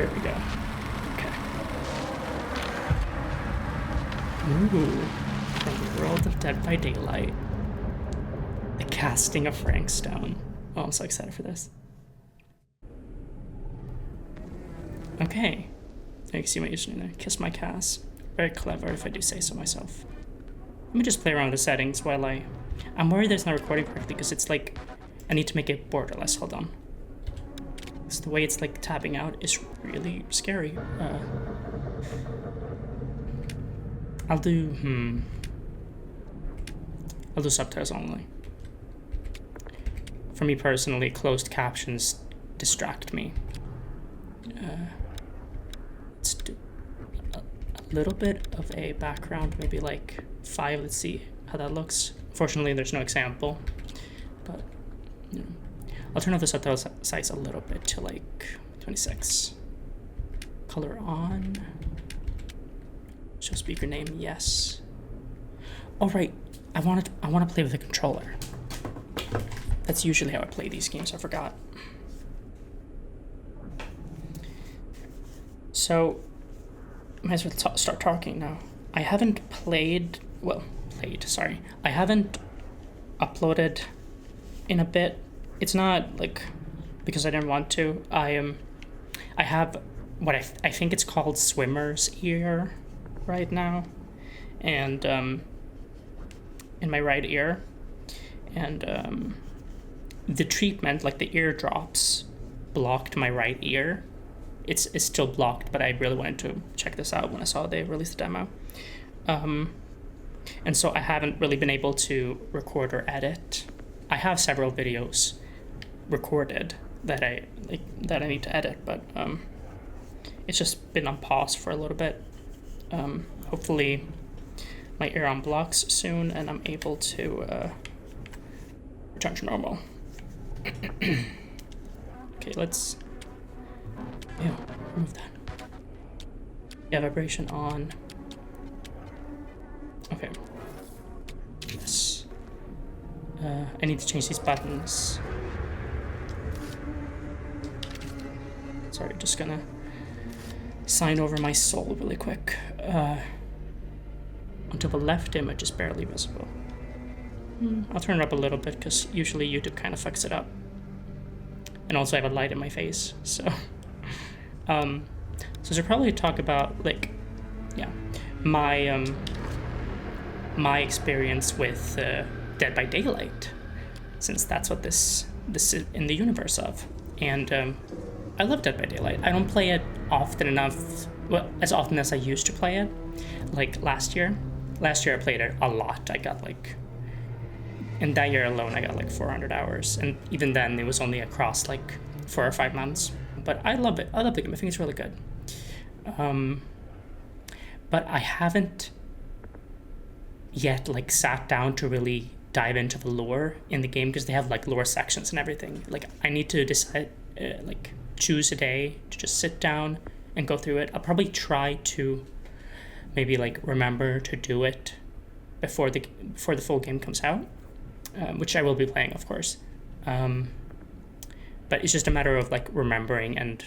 Here we go. Okay. Ooh. From the world of Dead by Daylight. The casting of Frank Stone. Oh, I'm so excited for this. Okay. You can see my username. Kiss my Cass. Very clever, if I do say so myself. Let me just play around with the settings while I'm worried that it's not recording correctly because it's like I need to make it borderless. Hold on. Because the way it's like tabbing out is really scary. I'll do subtitles only. For me personally, closed captions distract me. Let's do a little bit of a background, maybe like 5. Let's see how that looks. Fortunately, there's no example, but you know, I'll turn off the subtitle size a little bit to like 26. Color on. Show speaker name, yes. All right, I want to play with a controller. That's usually how I play these games. I forgot. So, might as well start talking now. I haven't I haven't uploaded in a bit. It's not like because I didn't want to. I have what I think it's called swimmer's ear right now, and in my right ear, and the treatment, like the eardrops, blocked my right ear. It's still blocked, but I really wanted to check this out when I saw they released the demo. And so I haven't really been able to record or edit. I have several videos recorded that I need to edit, but it's just been on pause for a little bit. Hopefully my ear unblocks soon and I'm able to return to normal. Okay, let's remove that. Yeah, vibration on. Okay. Yes. I need to change these buttons. Sorry, just gonna sign over my soul really quick. Until the left image is barely visible. I'll turn it up a little bit because usually YouTube kind of fucks it up. And also I have a light in my face, so. So to probably talk about my experience with Dead by Daylight, since that's what this is in the universe of, and I love Dead by Daylight. I don't play it often enough, well, as often as I used to play it. Like last year I played it a lot. I got like, in that year alone, I got like 400 hours, and even then it was only across like 4 or 5 months. But I love it. I love the game. I think it's really good. But I haven't yet like sat down to really dive into the lore in the game because they have like lore sections and everything. Like I need to decide, choose a day to just sit down and go through it. I'll probably try to maybe like remember to do it before the full game comes out, which I will be playing, of course. But it's just a matter of like remembering, and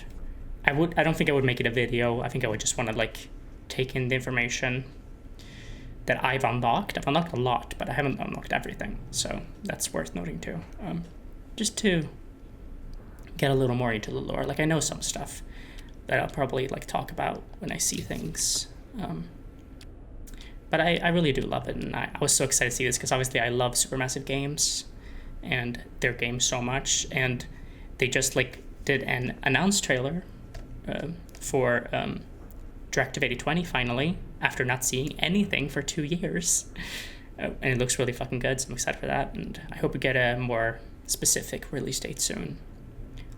I don't think I would make it a video. I think I would just want to like take in the information that I've unlocked. I've unlocked a lot, but I haven't unlocked everything. So that's worth noting too. Just to get a little more into the lore. Like I know some stuff that I'll probably like talk about when I see things. But I really do love it, and I was so excited to see this because obviously I love Supermassive Games and their games so much, and they just like did an announced trailer for Directive 8020 finally, after not seeing anything for 2 years. And it looks really fucking good, so I'm excited for that, and I hope we get a more specific release date soon.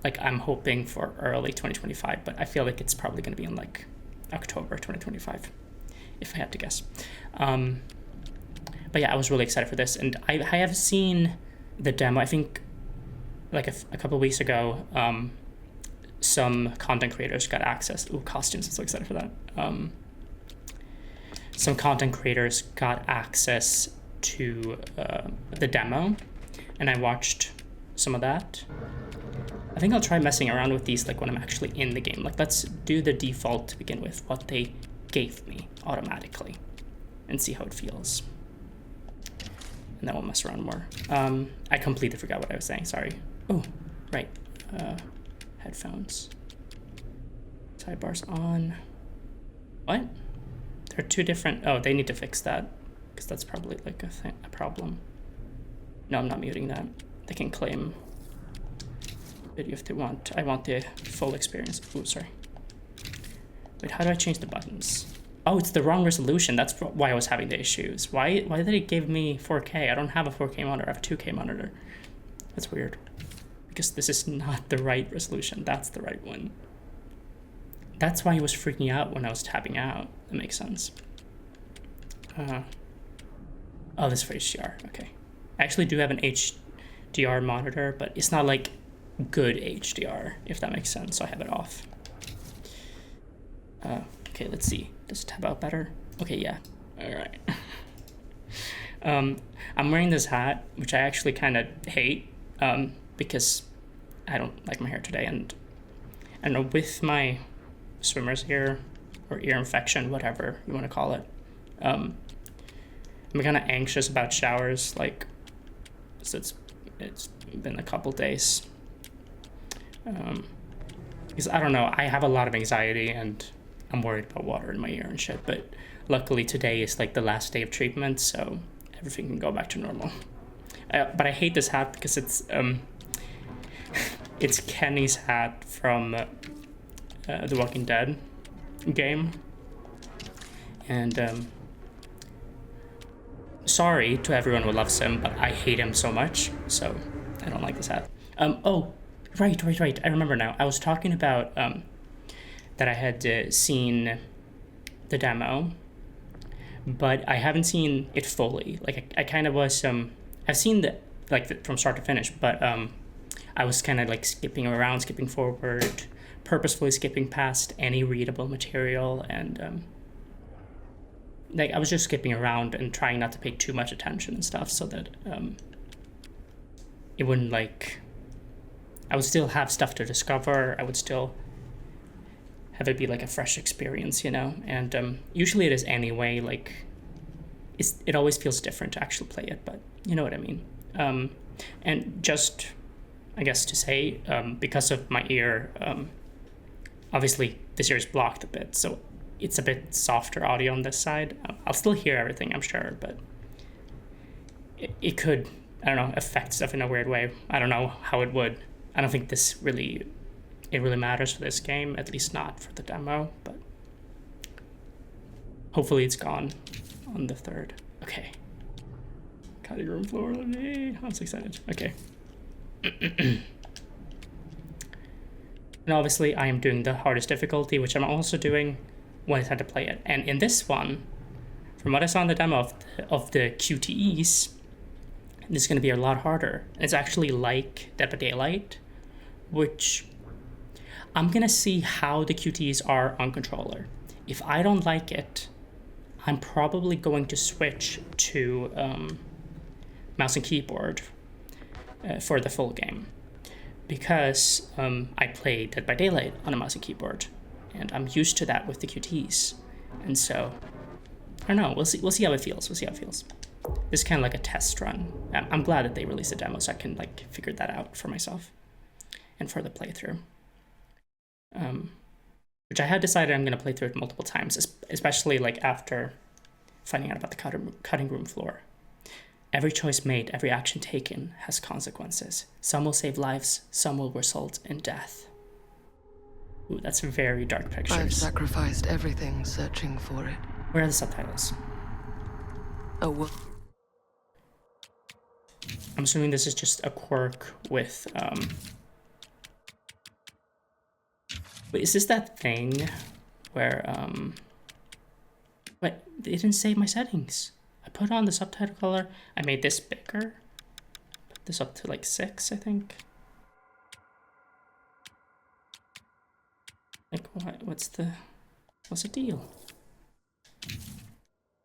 Like I'm hoping for early 2025, but I feel like it's probably going to be in like October 2025, if I had to guess. But yeah, I was really excited for this, and I have seen the demo. I think like a couple of weeks ago, some content creators got access. Ooh, costumes! I'm so excited for that. Some content creators got access to the demo, and I watched some of that. I think I'll try messing around with these like when I'm actually in the game. Like let's do the default to begin with, what they gave me automatically, and see how it feels. And then we'll mess around more. I completely forgot what I was saying, sorry. Oh, right. Headphones. Sidebars on. What? There are two different, oh, they need to fix that, because that's probably like a problem. No, I'm not muting that. They can claim video if they want. I want the full experience. Oh, sorry. Wait, how do I change the buttons? Oh, it's the wrong resolution. That's why I was having the issues. Why did it give me 4K? I don't have a 4K monitor. I have a 2K monitor. That's weird. Because this is not the right resolution. That's the right one. That's why he was freaking out when I was tapping out. That makes sense. Oh, this is for HDR. Okay. I actually do have an HDR monitor, but it's not like good HDR, if that makes sense. So I have it off. Okay, let's see. Does it tab out better? Okay, yeah. All right. I'm wearing this hat, which I actually kind of hate, because I don't like my hair today, and I don't know, with my swimmer's ear or ear infection, whatever you want to call it, I'm kind of anxious about showers. Like, so it's been a couple days. Because I don't know, I have a lot of anxiety and I'm worried about water in my ear and shit, but luckily today is like the last day of treatment, so everything can go back to normal. But I hate this hat because it's Kenny's hat from the Walking Dead game. And sorry to everyone who loves him, but I hate him so much, so I don't like this hat. Oh, right. I remember now. I was talking about that I had seen the demo, but I haven't seen it fully. Like I kind of was I've seen from start to finish, but I was kind of like skipping around, skipping forward, purposefully skipping past any readable material, and like I was just skipping around and trying not to pay too much attention and stuff, so that it wouldn't like, I would still have stuff to discover. I would still have it be like a fresh experience, you know? And usually it is anyway, like, it always feels different to actually play it, but you know what I mean. And just, I guess to say, because of my ear, obviously this ear is blocked a bit, so it's a bit softer audio on this side. I'll still hear everything, I'm sure, but it could, I don't know, affect stuff in a weird way. I don't know how it would. I don't think it really matters for this game, at least not for the demo, but hopefully it's gone on the 3rd. Okay. Cutting room floor, I'm so excited. Okay. And obviously I am doing the hardest difficulty, which I'm also doing when it's time to play it. And in this one, from what I saw in the demo of the QTEs, this is going to be a lot harder. It's actually like Dead by Daylight, which I'm going to see how the QTEs are on controller. If I don't like it, I'm probably going to switch to mouse and keyboard for the full game, because I play Dead by Daylight on a mouse and keyboard, and I'm used to that with the QTEs. And so, I don't know, we'll see how it feels. This is kind of like a test run. I'm glad that they released a demo so I can like figure that out for myself and for the playthrough. Which I had decided I'm going to play through it multiple times, especially like after finding out about the cutting room floor. Every choice made, every action taken has consequences. Some will save lives, some will result in death. Ooh, that's very dark pictures. I've sacrificed everything searching for it. Where are the subtitles? Oh, I'm assuming this is just a quirk with, Wait, is this that thing where, Wait, it didn't save my settings. I put on the subtitle color, I made this bigger. Put this up to like 6, I think. Like, what's the deal?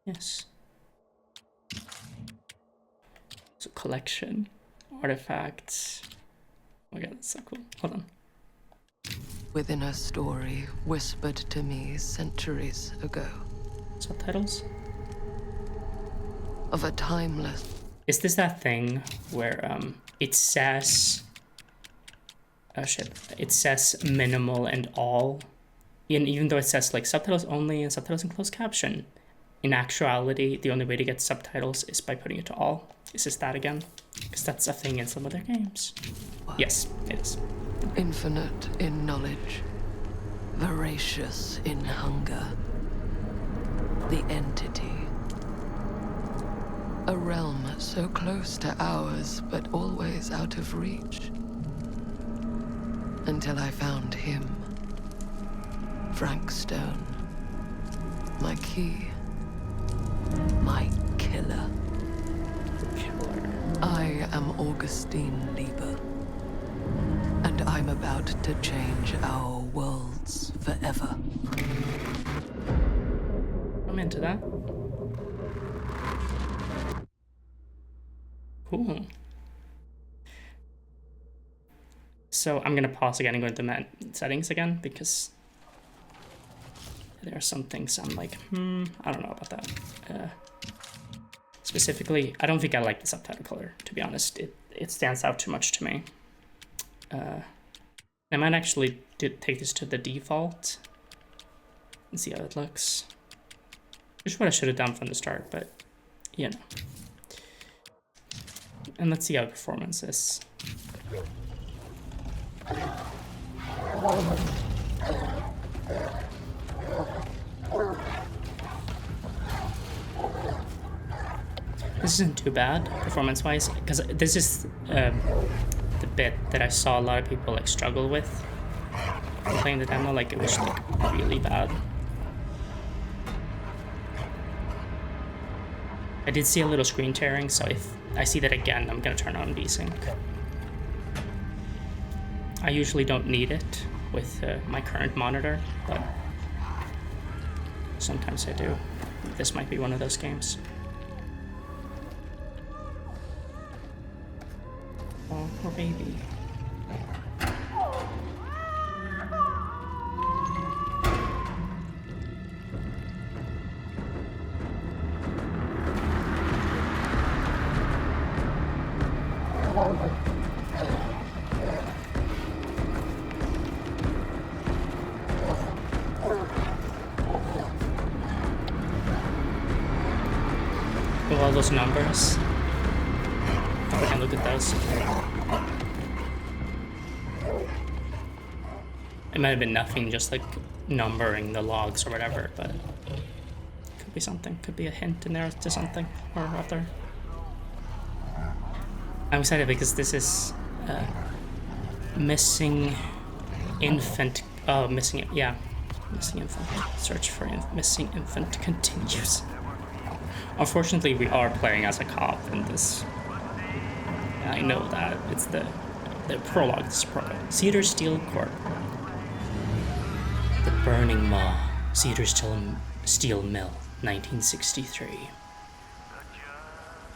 Yes. So collection, artifacts. Oh my god, that's so cool. Hold on. Within a story whispered to me centuries ago Subtitles? of a timeless. Is this that thing where it says... Oh shit. It says minimal and all. And even though it says like subtitles only and subtitles in closed caption, in actuality, the only way to get subtitles is by putting it to all. Is this that again? Because that's a thing in some other games. Yes, it is. Infinite in knowledge, voracious in hunger. The entity. A realm so close to ours, but always out of reach. Until I found him. Frank Stone. My key. My killer. Killer. I am Augustine Lieber. And I'm about to change our worlds forever. I'm into that. Cool. So I'm gonna pause again and go into settings again because there are some things I'm like, I don't know about that. Specifically, I don't think I like the subtitle color, to be honest. It stands out too much to me. I might actually take this to the default and see how it looks. Which is what I should have done from the start, but you know. And let's see how the performance is. This isn't too bad performance-wise, because this is the bit that I saw a lot of people like struggle with playing the demo. Like it was like really bad. I did see a little screen tearing, so if I see that again, I'm gonna turn on VSync. I usually don't need it with my current monitor, but sometimes I do. This might be one of those games. Oh, poor baby. With all those numbers. Oh, we can look at those. It might have been nothing, just like numbering the logs or whatever, but could be something. Could be a hint in there to something or other. I'm excited because this is missing infant. Oh, missing infant. Search for missing infant continues. Unfortunately, we are playing as a cop in this. I know that it's the prologue. This prologue. Cedar Steel Corp. The Burning Maw, Cedar Steel Mill, 1963.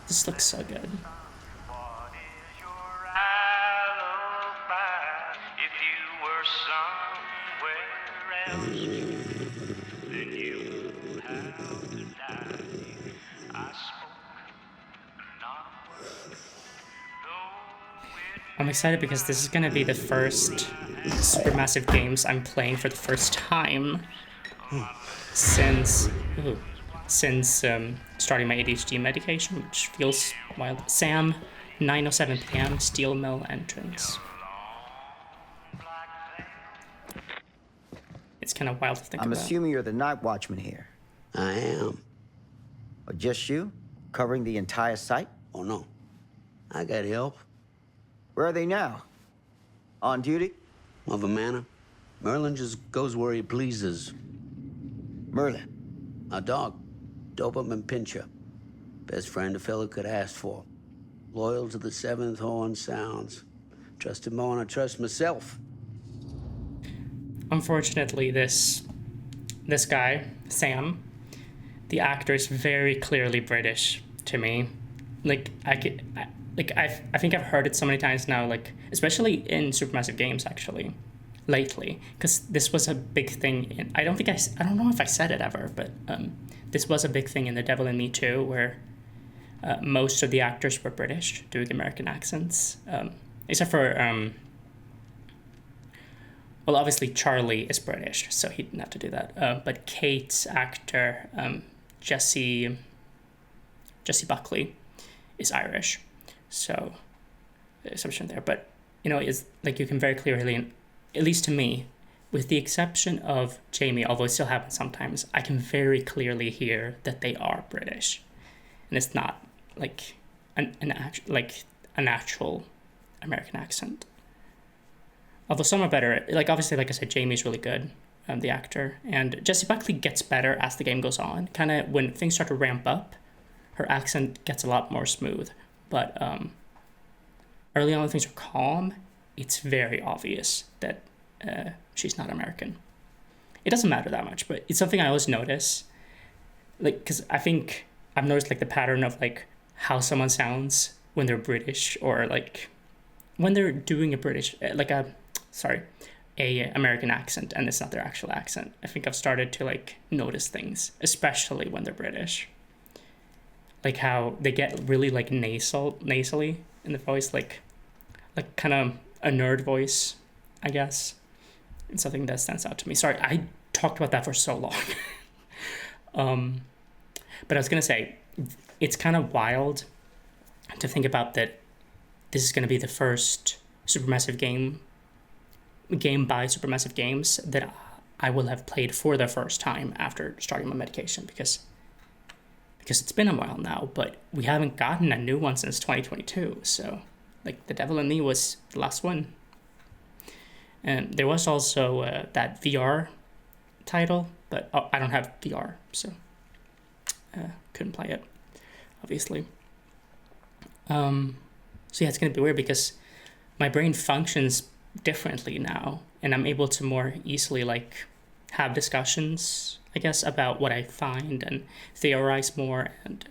This looks so good. I'm excited because this is gonna be the first Supermassive games I'm playing for the first time since starting my ADHD medication, which feels wild. Sam, 9:07 p.m. Steel Mill entrance. It's kind of wild to think about. I'm assuming you're the night watchman here. I am. Or just you? Covering the entire site? Oh, no. I got help. Where are they now? On duty? Of a manner. Merlin just goes where he pleases. Merlin. A dog. Doberman Pinscher. Best friend a fella could ask for. Loyal to the seventh horn sounds. Trust him more than I trust myself. Unfortunately, this guy, Sam, the actor is very clearly British to me. Like, like I think I've heard it so many times now, like especially in Supermassive Games actually, lately, because this was a big thing. I don't know if I said it ever, but this was a big thing in The Devil in Me too, where most of the actors were British doing American accents, except for well, obviously Charlie is British, so he didn't have to do that. But Kate's actor, Jesse Buckley, is Irish, so assumption there. But is like you can very clearly, at least to me, with the exception of Jamie, although it still happens sometimes, I can very clearly hear that they are British, and it's not like a natural American accent. Although some are better. Like obviously, like I said, Jamie's really good, the actor, and Jessie Buckley gets better as the game goes on. Kind of when things start to ramp up, her accent gets a lot more smooth. But early on, when things are calm, it's very obvious that she's not American. It doesn't matter that much, but it's something I always notice. Like, because I think I've noticed like the pattern of like how someone sounds when they're British, or like when they're doing a British, like a American accent, and it's not their actual accent. I think I've started to like notice things, especially when they're British. Like how they get really like nasally in the voice, like kind of a nerd voice, I guess. It's something that stands out to me. Sorry, I talked about that for so long. But I was gonna say, it's kind of wild to think about that this is gonna be the first Supermassive game by Supermassive Games that I will have played for the first time after starting my medication, because it's been a while now, but we haven't gotten a new one since 2022. So like The Devil in Me was the last one. And there was also that VR title, but I don't have VR, so couldn't play it, obviously. So yeah, it's gonna be weird because my brain functions differently now, and I'm able to more easily like have discussions, I guess, about what I find and theorize more and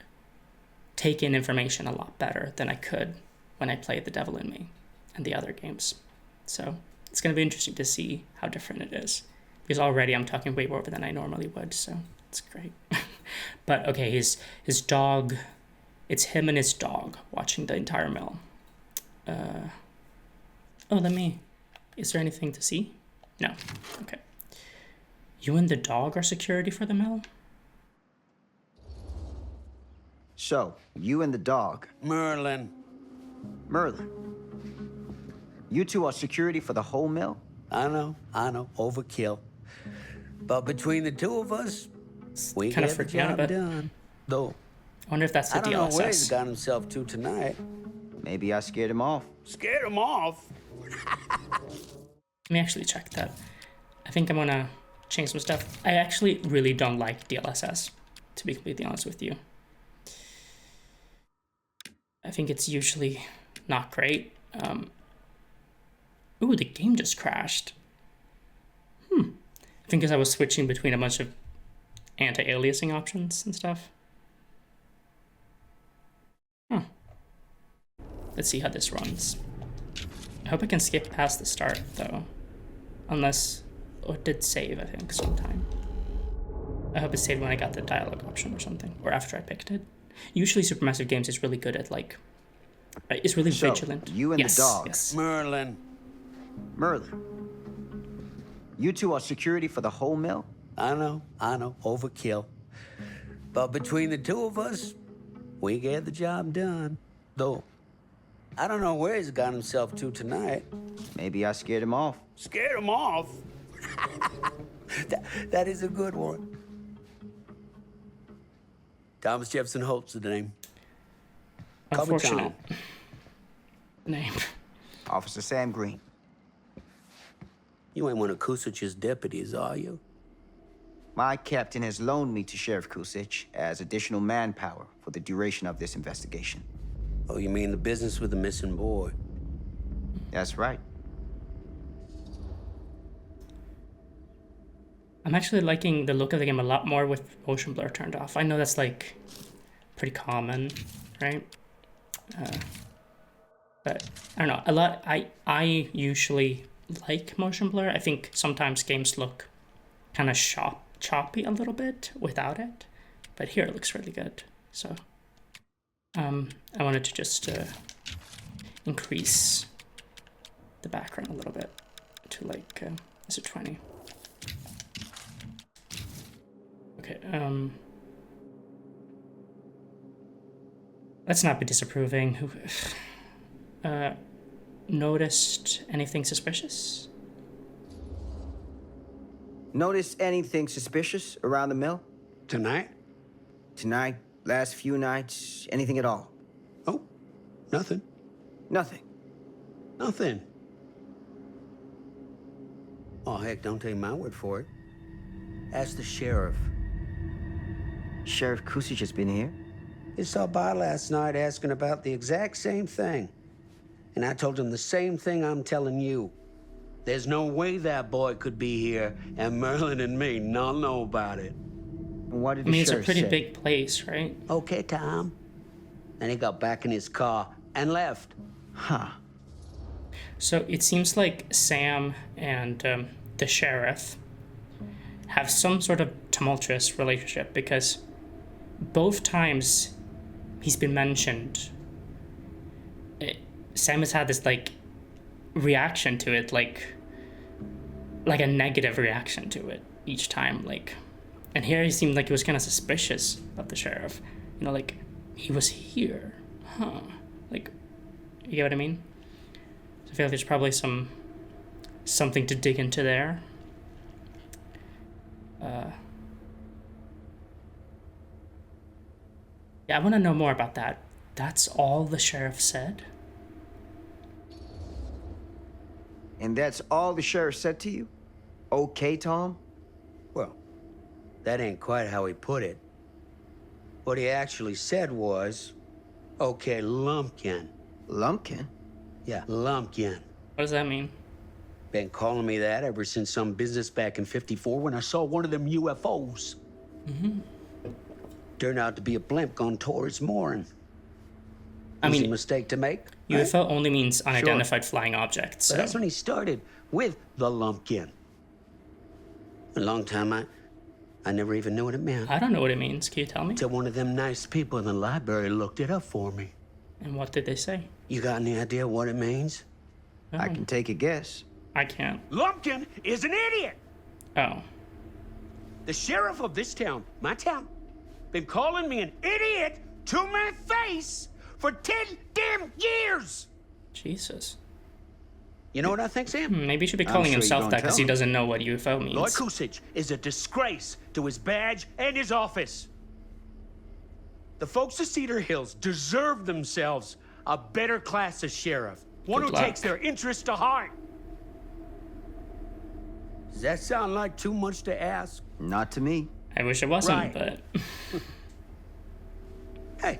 take in information a lot better than I could when I played The Devil in Me and the other games. So it's going to be interesting to see how different it is, because already I'm talking way more than I normally would, so it's great. But okay, his dog, it's him and his dog watching the entire mill. Is there anything to see? No, okay. You and the dog are security for the mill? So, you and the dog. Merlin. Merlin. You two are security for the whole mill? I know. Overkill. But between the two of us, we kind of get the freaking out a job bit. done. Though, I wonder if that's the I don't know where he's DLSS. got himself to tonight. Maybe I scared him off. Scared him off? Let me actually check that. I think I'm gonna change some stuff. I actually really don't like DLSS, to be completely honest with you. I think it's usually not great. Ooh, the game just crashed. I think because I was switching between a bunch of anti-aliasing options and stuff. Let's see how this runs. I hope I can skip past the start, though. Unless... Oh, it did save, I think, sometime. I hope it saved when I got the dialogue option or something. Or after I picked it. Usually Supermassive Games is really good at, like... It's really vigilant. You and the dog. Yes. Merlin. Merlin. You two are security for the whole mill? I know. Overkill. But between the two of us, we get the job done. Though, I don't know where he's got himself to tonight. Maybe I scared him off. Scared him off? that is a good one. Thomas Jefferson Holt's the name. Unfortunate name. Officer Sam Green. You ain't one of Kusich's deputies, are you? My captain has loaned me to Sheriff Kusich as additional manpower for the duration of this investigation. Oh, you mean the business with the missing boy? That's right. I'm actually liking the look of the game a lot more with motion blur turned off. I know that's like pretty common, right? But I don't know. A lot. I usually like motion blur. I think sometimes games look kind of choppy a little bit without it, but here it looks really good. So I wanted to just increase the background a little bit to like is it 20? Okay. Let's not be disapproving. Who noticed anything suspicious? Notice anything suspicious around the mill? Tonight? Tonight? Last few nights? Anything at all? Oh, nothing. Nothing. Nothing. Oh, heck, don't take my word for it. Ask the sheriff. Sheriff Kusic has been here? He stopped by last night asking about the exact same thing. And I told him the same thing I'm telling you. There's no way that boy could be here, and Merlin and me not know about it. What did I mean, it's a sheriff pretty say? big place, right? Okay, Tom. Then he got back in his car and left. Huh. So it seems like Sam and the sheriff have some sort of tumultuous relationship because both times he's been mentioned, Sam has had this like reaction to it, like a negative reaction to it each time. Like, and here he seemed like he was kind of suspicious of the sheriff. You know, like he was here, huh? Like, you get what I mean? So I feel like there's probably something to dig into there. Yeah, I want to know more about that. That's all the sheriff said? And that's all the sheriff said to you? Okay, Tom? Well, that ain't quite how he put it. What he actually said was, okay, Lumpkin. Lumpkin? Yeah, Lumpkin. What does that mean? Been calling me that ever since some business back in '54 when I saw one of them UFOs. Mm-hmm. Turned out to be a blimp gone towards mooring. I Easy mean, mistake to make. UFO right? only means unidentified flying objects. But So. that's when he started with the Lumpkin. A long time I never even knew what it meant. I don't know what it means. Can you tell me? Till one of them nice people in the library looked it up for me. And what did they say? You got any idea what it means? I can take a guess. I can't. Lumpkin is an idiot. Oh. The sheriff of this town, my town, been calling me an idiot to my face for 10 damn years. Jesus. You know what I think, Sam? Maybe he should be I'm calling sure you himself don't that because tell he him. doesn't know what UFO means. Lloyd Kusic is a disgrace to his badge and his office. The folks of Cedar Hills deserve themselves a better class of sheriff. One Good who luck. takes their interests to heart. Does that sound like too much to ask? Not to me. I wish it wasn't, Right. but Hey,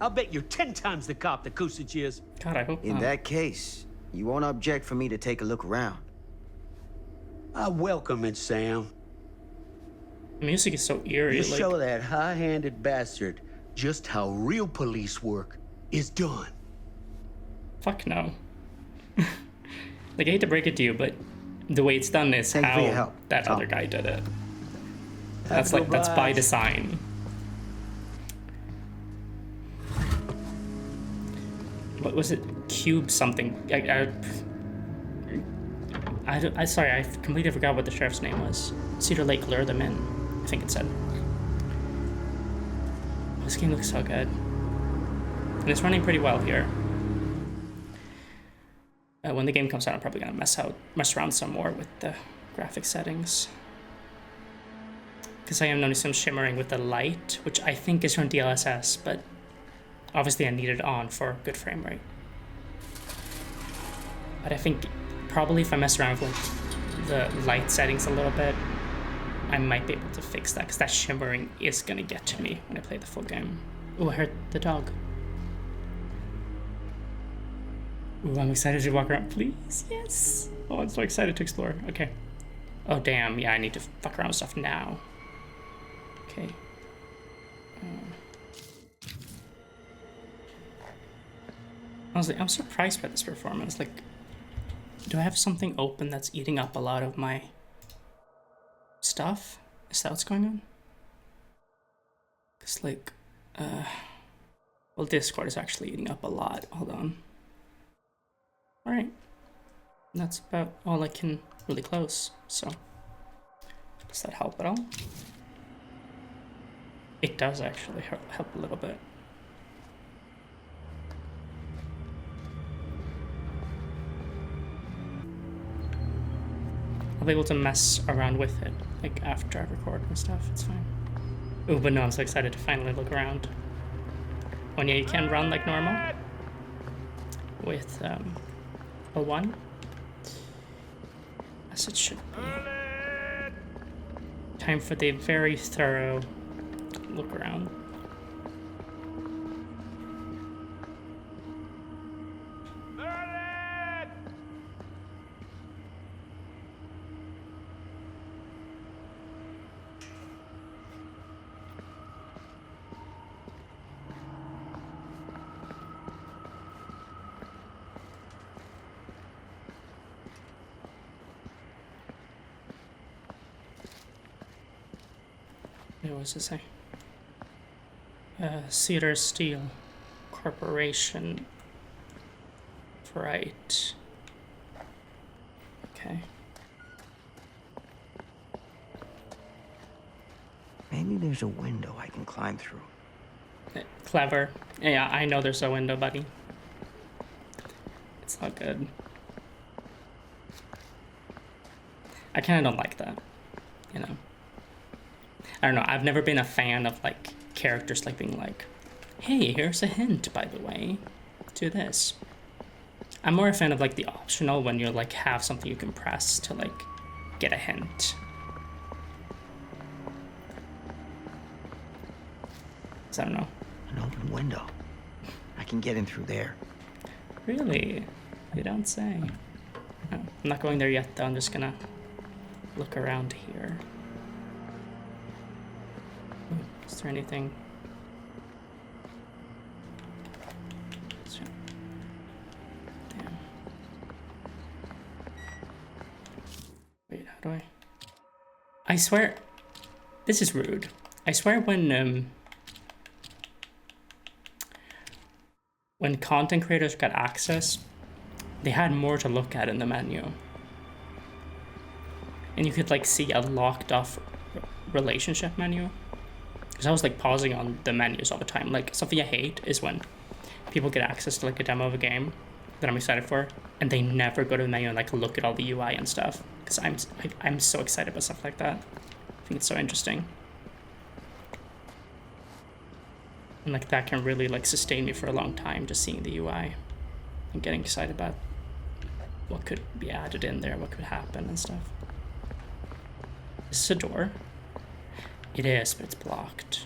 I'll bet you're 10 times the cop that Kusic is. God, I hope In not. that case, you won't object for me to take a look around. I welcome it, Sam. The music is so eerie. You Like, show that high-handed bastard just how real police work is done. fuck no. Like, I hate to break it to you, but the way it's done is Thank you for your how help, that Tom. other guy did it. That's by design. What was it? Cube something. I sorry, I completely forgot what the sheriff's name was. Cedar Lake lured them in, I think it said. This game looks so good. And it's running pretty well here. When the game comes out, I'm probably gonna mess around some more with the graphic settings. Because I am noticing some shimmering with the light, which I think is from DLSS, but obviously I need it on for good frame rate. But I think probably if I mess around with like the light settings a little bit, I might be able to fix that, because that shimmering is gonna get to me when I play the full game. Oh, I heard the dog. Ooh, I'm excited to walk around. Please, yes. Oh, I'm so excited to explore. Okay. Oh, damn. Yeah, I need to fuck around with stuff now. Okay. Honestly, I'm surprised by this performance. Like, do I have something open that's eating up a lot of my stuff? Is that what's going on? It's like, well, Discord is actually eating up a lot. Hold on. All right. That's about all I can really close. So, does that help at all? It does actually help a little bit. I'll be able to mess around with it, like after I record and stuff. It's fine. Ooh, but no, I'm so excited to finally look around. Oh, yeah, you can run like normal with a 1, as it should be. Time for the very thorough look around. What was it say? Cedar Steel Corporation. Right. Okay. Maybe there's a window I can climb through. Clever. Yeah, I know there's a window, buddy. It's not good. I kind of don't like that, you know. I don't know, I've never been a fan of like characters like being like, hey, here's a hint, by the way, to this. I'm more a fan of like the optional when you like have something you can press to like get a hint. So I don't know. An open window. I can get in through there. Really? You don't say. No, I'm not going there yet though, I'm just gonna look around here. Is there anything? Damn. Wait, how do I swear, this is rude. I swear when content creators got access, they had more to look at in the menu. And you could like see a locked off relationship menu. Because I was like pausing on the menus all the time. Like something I hate is when people get access to like a demo of a game that I'm excited for, and they never go to the menu and like look at all the UI and stuff. Because I'm so excited about stuff like that. I think it's so interesting. And like that can really like sustain me for a long time, just seeing the UI and getting excited about what could be added in there, what could happen and stuff. Is this a door? It is, but it's blocked.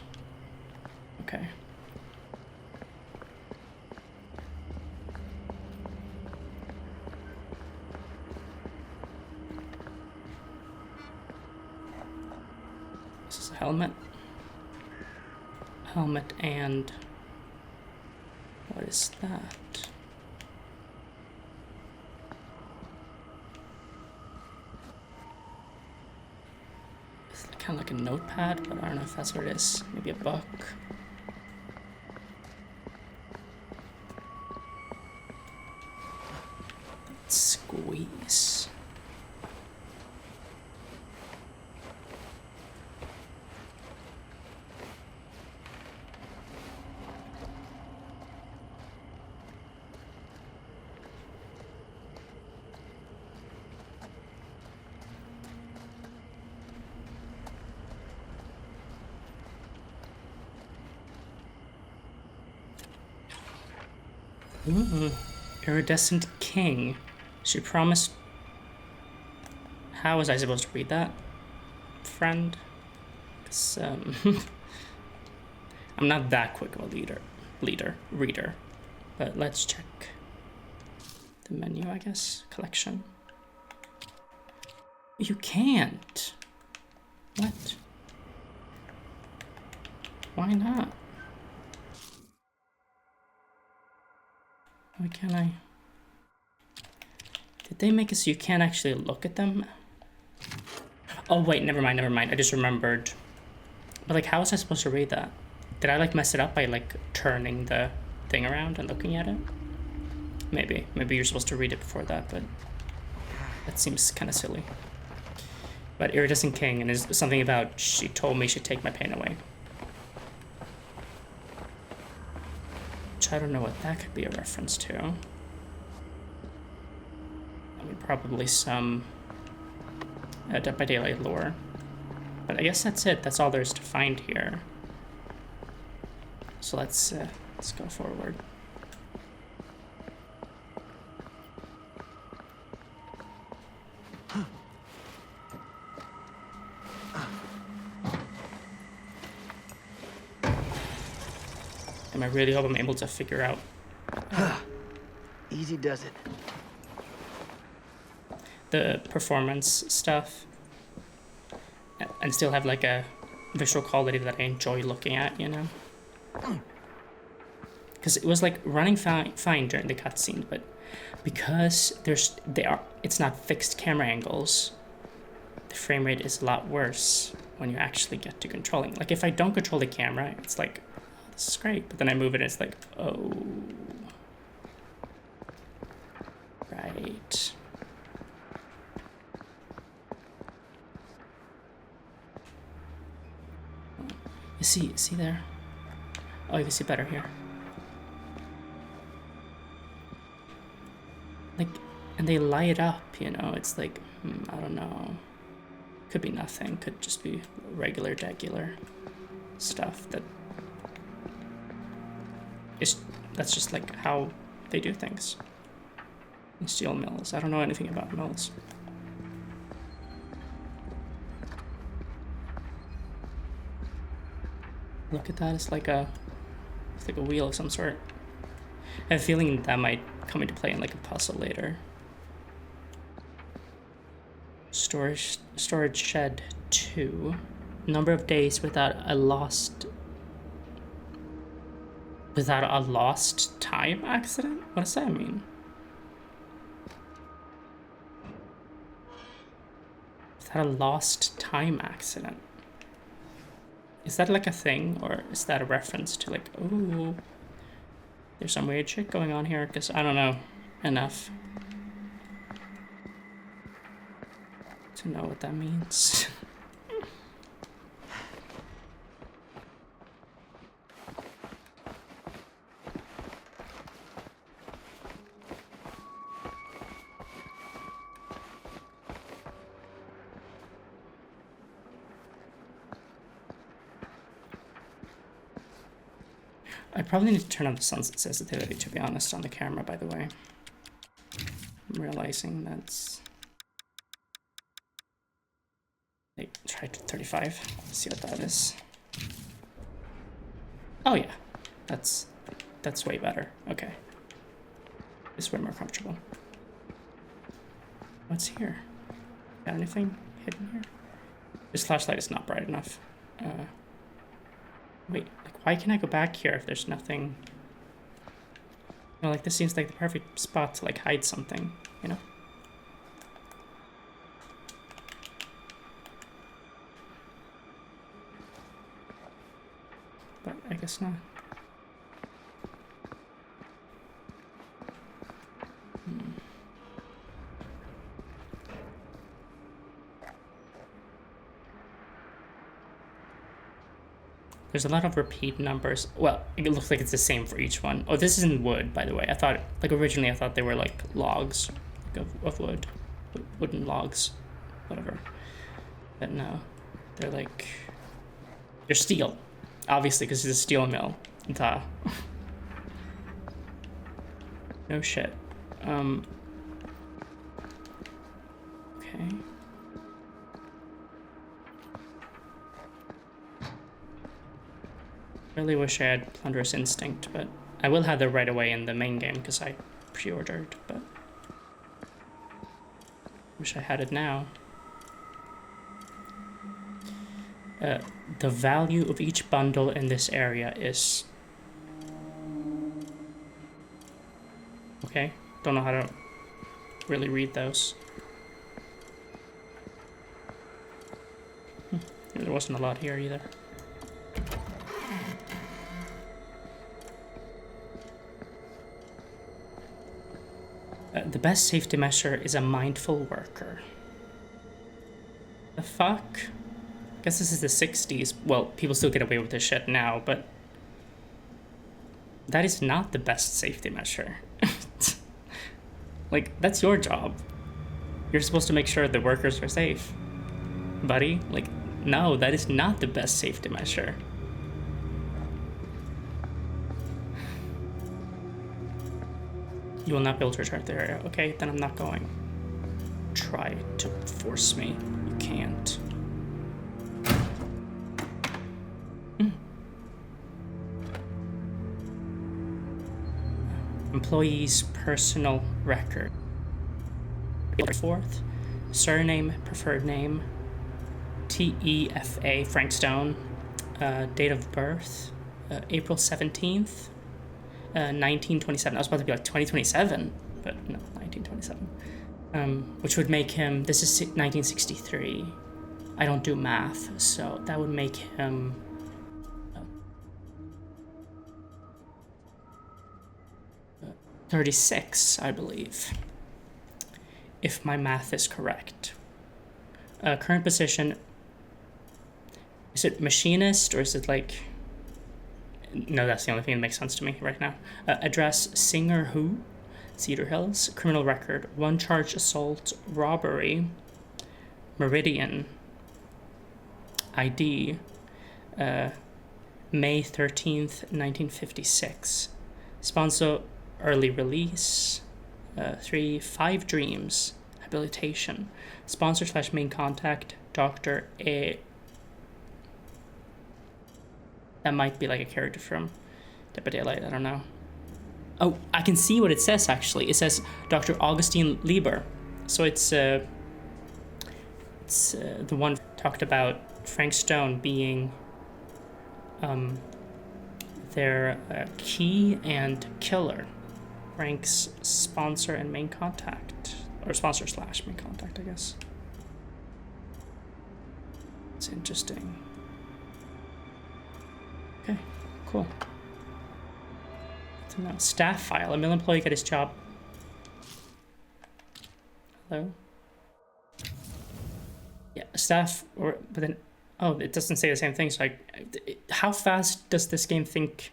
Okay. This is a helmet. Helmet and... what is that? It's kind of like a notepad, but I don't know if that's what it is. Maybe a book. Let's squeeze. Ooh, iridescent king. She promised... How was I supposed to read that, friend? 'Cause, I'm not that quick of a reader. But let's check the menu, I guess. Collection. You can't. What? Why not? Why can't I? Did they make it so you can't actually look at them? Oh wait, never mind. I just remembered. But like, how was I supposed to read that? Did I like mess it up by like turning the thing around and looking at it? Maybe you're supposed to read it before that, but that seems kind of silly. But Iridescent King, and there's something about she told me she'd take my pain away. Which I don't know what that could be a reference to. I mean, probably some Dead by Daylight lore. But I guess that's it. That's all there is to find here. So let's go forward. And I really hope I'm able to figure out. Easy does it. The performance stuff. And still have like a visual quality that I enjoy looking at, you know? Because it was like running fine during the cutscene, but because it's not fixed camera angles, the frame rate is a lot worse when you actually get to controlling. Like if I don't control the camera, it's like, oh, this is great, but then I move it and it's like, oh, right. You see there? Oh, you can see better here. Like, and they light up, you know, it's like, I don't know. Could be nothing, could just be regular, degular stuff that's just like how they do things. In steel mills, I don't know anything about mills. Look at that, it's like a wheel of some sort. I have a feeling that might come into play in like a puzzle later. Storage shed 2. Number of days without a lost time accident? What does that mean? Without a lost time accident. Is that like a thing, or is that a reference to like, oh, there's some weird shit going on here? Because I don't know enough to know what that means. I probably need to turn on the sunset sensitivity, to be honest, on the camera, by the way. I'm realizing that's... Like, try 35, see what that is. Oh yeah, that's way better. Okay. It's way more comfortable. What's here? Got anything hidden here? This flashlight is not bright enough. Wait, like, why can't I go back here if there's nothing? You know, like, this seems like the perfect spot to, like, hide something, you know? But I guess not. There's a lot of repeat numbers. Well, it looks like it's the same for each one. Oh, this is in wood, by the way. I thought, like, originally I thought they were, like, logs of wood. Wooden logs. Whatever. But no. They're, like... They're steel. Obviously, because it's a steel mill. Duh. No shit. Okay. Really wish I had Plunderous Instinct, but I will have that right away in the main game because I pre-ordered, but wish I had it now. The value of each bundle in this area is Okay, don't know how to really read those. There wasn't a lot here either. The best safety measure is a mindful worker. The fuck? Guess this is the 60s. Well, people still get away with this shit now, but that is not the best safety measure. Like, that's your job. You're supposed to make sure the workers are safe. Buddy, like, no, that is not the best safety measure. You will not be able to return to the area. Okay, then I'm not going. Try to force me. You can't. Employee's personal record. 4th. Surname, preferred name. TEFA, Frank Stone. Date of birth. April 17th. 1927. I was about to be like 2027, but no, 1927. Which would make him, this is 1963. I don't do math, so that would make him 36, I believe, if my math is correct. Current position, is it machinist or is it like, no, that's the only thing that makes sense to me right now. Address, Singer Who, Cedar Hills. Criminal record, 1 charge assault, robbery. Meridian. ID, May 13th, 1956. Sponsor, early release. 3, 5 Dreams, habilitation. Sponsor / main contact, Dr. A. That might be like a character from Dead by Daylight, I don't know. Oh, I can see what it says actually. It says Dr. Augustine Lieber. So it's the one talked about Frank Stone being their key and killer. Frank's sponsor and main contact. Or sponsor / main contact, I guess. It's interesting. Okay, cool. So now, staff file. A mill employee got his job. Hello? Yeah, staff, but then, oh, it doesn't say the same thing. So how fast does this game think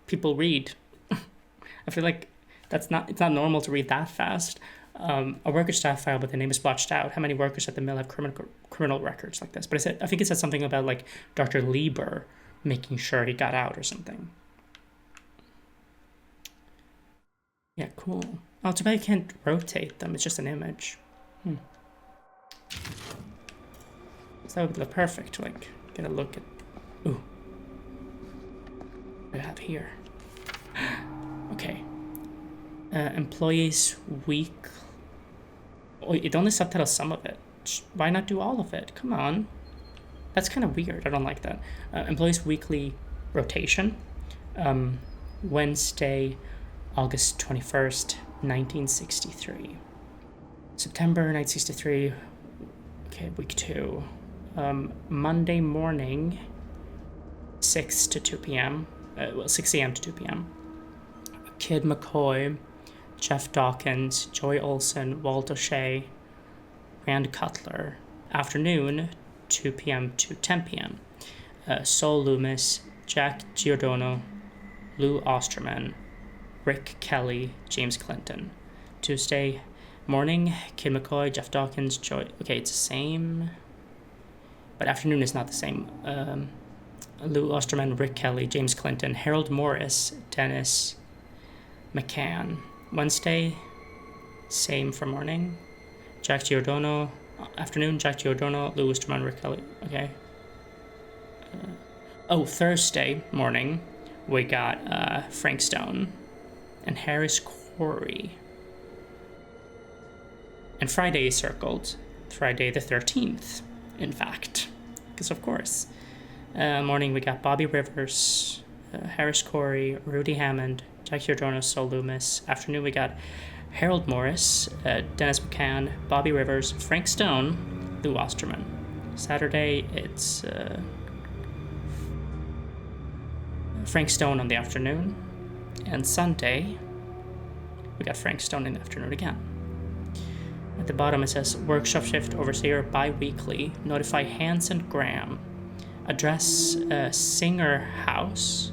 people read? I feel like it's not normal to read that fast. A worker staff file, but the name is blotched out. How many workers at the mill have criminal records like this? But I think it said something about like Dr. Lieber making sure he got out or something. Yeah, cool. Oh, too bad you can't rotate them. It's just an image. So that would look perfect. Like, get a look at. Ooh. What do I have here? Okay. Employees week. Oh, it only subtitles some of it. Why not do all of it? Come on. That's kind of weird. I don't like that. Employees weekly rotation. Wednesday, August 21st, 1963. September 1963. Okay, week 2. Monday morning, 6 to 2 p.m. 6 a.m. to 2 p.m. Kid McCoy, Jeff Dawkins, Joy Olson, Walt O'Shea, Rand Cutler. Afternoon, 2 p.m. to 10 p.m. Sol Loomis, Jack Giordano, Lou Osterman, Rick Kelly, James Clinton. Tuesday morning, Kid McCoy, Jeff Dawkins, Joy. Okay, it's the same, but afternoon is not the same. Lou Osterman, Rick Kelly, James Clinton, Harold Morris, Dennis McCann. Wednesday, same for morning. Jack Giordano. Afternoon, Jack Giordano, Lou Osterman, Rick Kelly. Okay. Thursday morning, we got Frank Stone and Harris Corey. And Friday is circled. Friday the 13th, in fact. Because of course. Morning we got Bobby Rivers, Harris Corey, Rudy Hammond, Jack Giordano, Sol Loomis. Afternoon, we got Harold Morris, Dennis McCann, Bobby Rivers, Frank Stone, Lou Osterman. Saturday, it's Frank Stone on the afternoon. And Sunday, we got Frank Stone in the afternoon again. At the bottom, it says workshop shift overseer bi-weekly. Notify Hans and Graham. Address Singer House.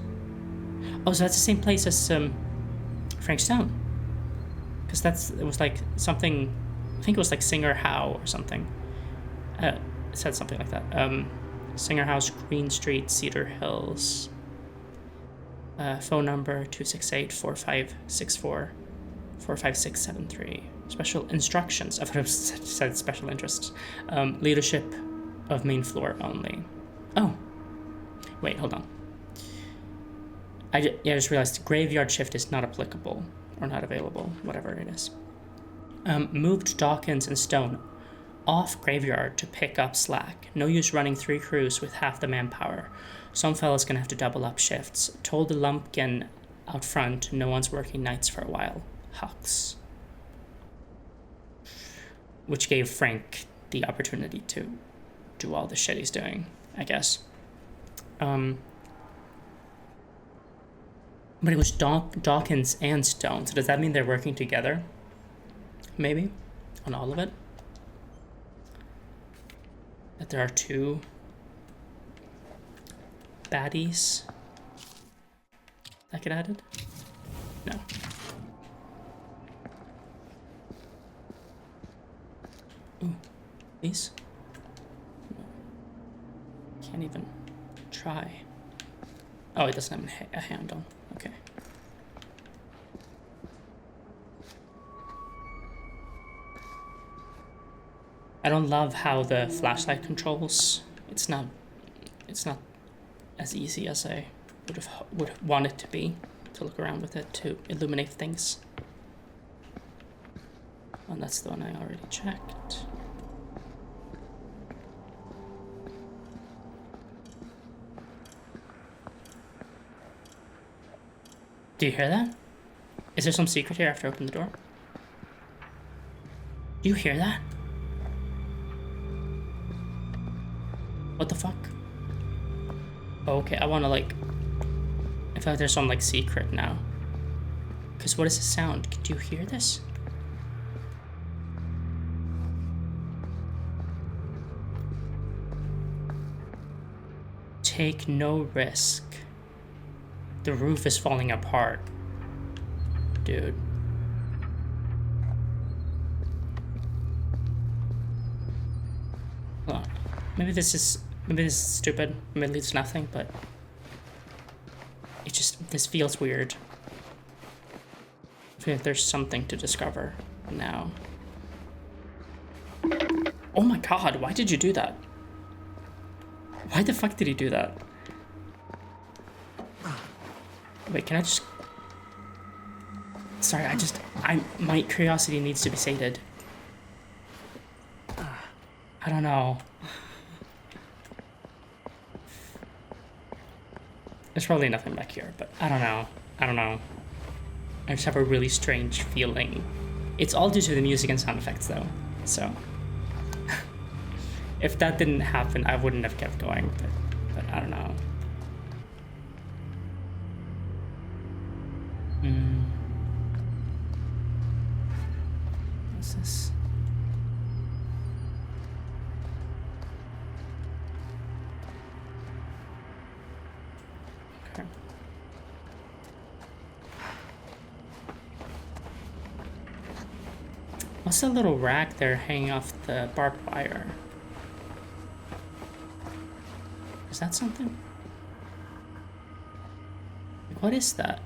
Oh, so that's the same place as Frank Stone. Because it was like something, I think it was like Singer Howe or something. It said something like that. Singer House, Green Street, Cedar Hills. Phone number 268-4564-45673. Special instructions. I would have said special interests. Leadership of main floor only. Oh. Wait, hold on. I just realized graveyard shift is not applicable. Or not available. Whatever it is. Moved Dawkins and Stone off graveyard to pick up slack. No use running 3 crews with half the manpower. Some fella's gonna have to double up shifts. Told the lumpkin out front no one's working nights for a while. Hux. Which gave Frank the opportunity to do all the shit he's doing, I guess. But it was Dawkins and Stone, so does that mean they're working together? Maybe? On all of it? That there are 2 baddies that get added? No. Ooh, these? No. Can't even try. Oh, it doesn't have a handle. Okay. I don't love how the flashlight controls. It's not as easy as I would want it to be to look around with it to illuminate things. And that's the one I already checked. Do you hear that? Is there some secret here after I open the door? Do you hear that? What the fuck? Oh, okay, I wanna like... I feel like there's some like secret now. Cause what is the sound? Do you hear this? Take no risk. The roof is falling apart. Dude. Hold on. Maybe this is stupid. Maybe it leads to nothing, but it just, this feels weird. I feel like there's something to discover now. Oh my god, why did you do that? Why the fuck did he do that? Wait, can I just... Sorry, my curiosity needs to be sated. I don't know. There's probably nothing back here, but I don't know. I just have a really strange feeling. It's all due to the music and sound effects though, so. If that didn't happen, I wouldn't have kept going, but I don't know. What's this? Okay. What's that little rack there hanging off the barbed wire? Is that something? Like, what is that?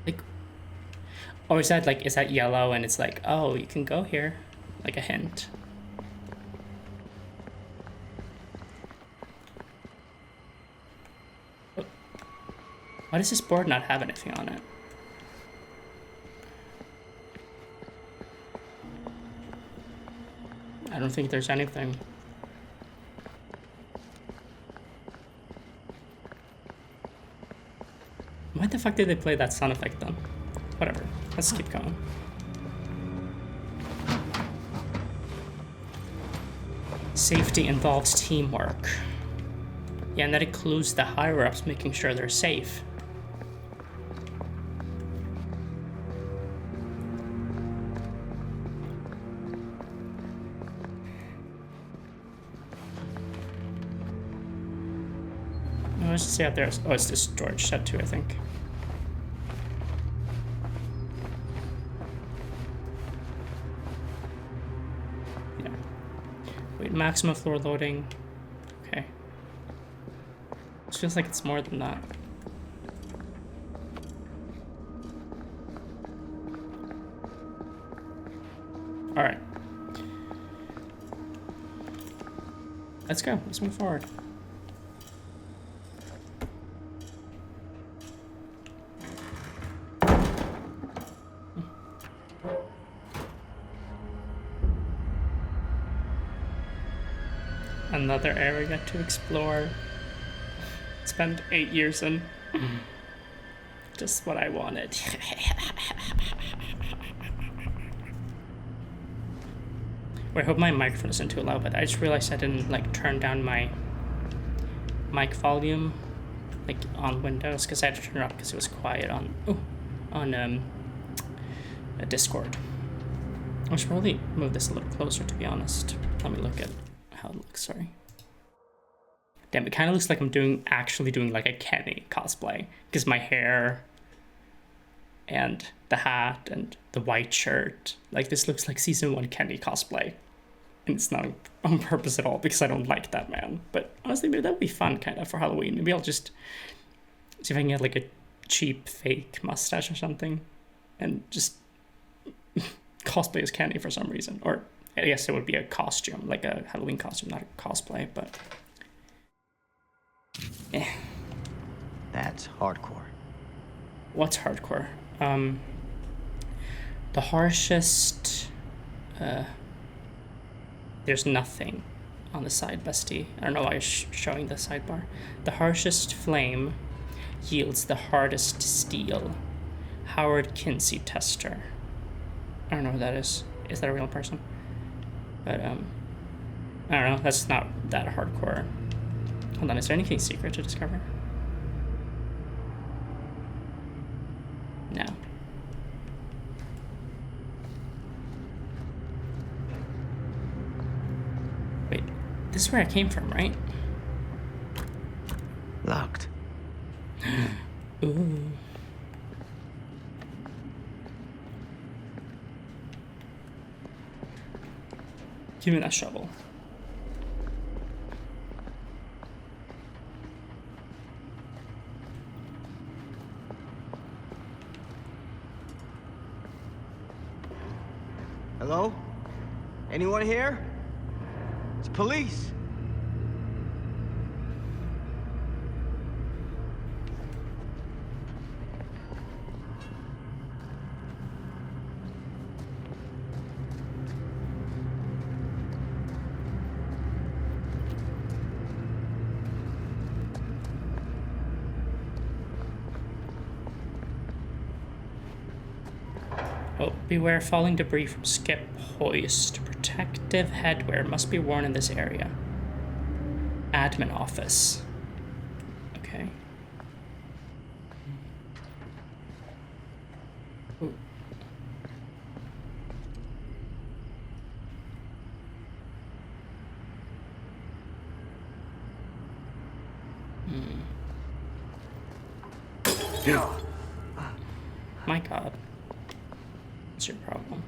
Like, or is that yellow and it's like, oh, you can go here? Like a hint. Why does this board not have anything on it? I don't think there's anything. Why the fuck did they play that sound effect then? Whatever. Let's keep going. Safety involves teamwork. Yeah, and that includes the higher-ups making sure they're safe. Let's just see out there. Oh, it's this storage shed too, I think. Yeah. Wait, maximum floor loading. Okay. This feels like it's more than that. All right. Let's go. Let's move forward. Another area to explore. Spent 8 years in. Just what I wanted. Wait, I hope my microphone isn't too loud, but I just realized I didn't like turn down my mic volume like on Windows because I had to turn it up because it was quiet on Discord. I should probably move this a little closer, to be honest. Let me look at how it looks. Sorry. Damn, it kind of looks like I'm actually doing like a Kenny cosplay because my hair and the hat and the white shirt, like this looks like season 1 Kenny cosplay, and it's not on purpose at all because I don't like that man. But honestly, maybe that'd be fun kind of for Halloween. Maybe I'll just see if I can get like a cheap fake mustache or something and just cosplay as Kenny for some reason. Or I guess it would be a costume, like a Halloween costume, not a cosplay, but yeah. That's hardcore. What's hardcore? The harshest, there's nothing on the side, bestie. I don't know why I'm showing the sidebar. The harshest flame yields the hardest steel. Howard Kinsey Tester. I don't know who that is. Is that a real person? But, I don't know. That's not that hardcore. Hold on, is there anything secret to discover? No. Wait, this is where I came from, right? Locked. Ooh. Give me that shovel. Hello? Anyone here? It's police. Oh, beware falling debris from skip hoist. Protective headwear must be worn in this area. Admin office. Okay. Ooh. My God. What's your problem?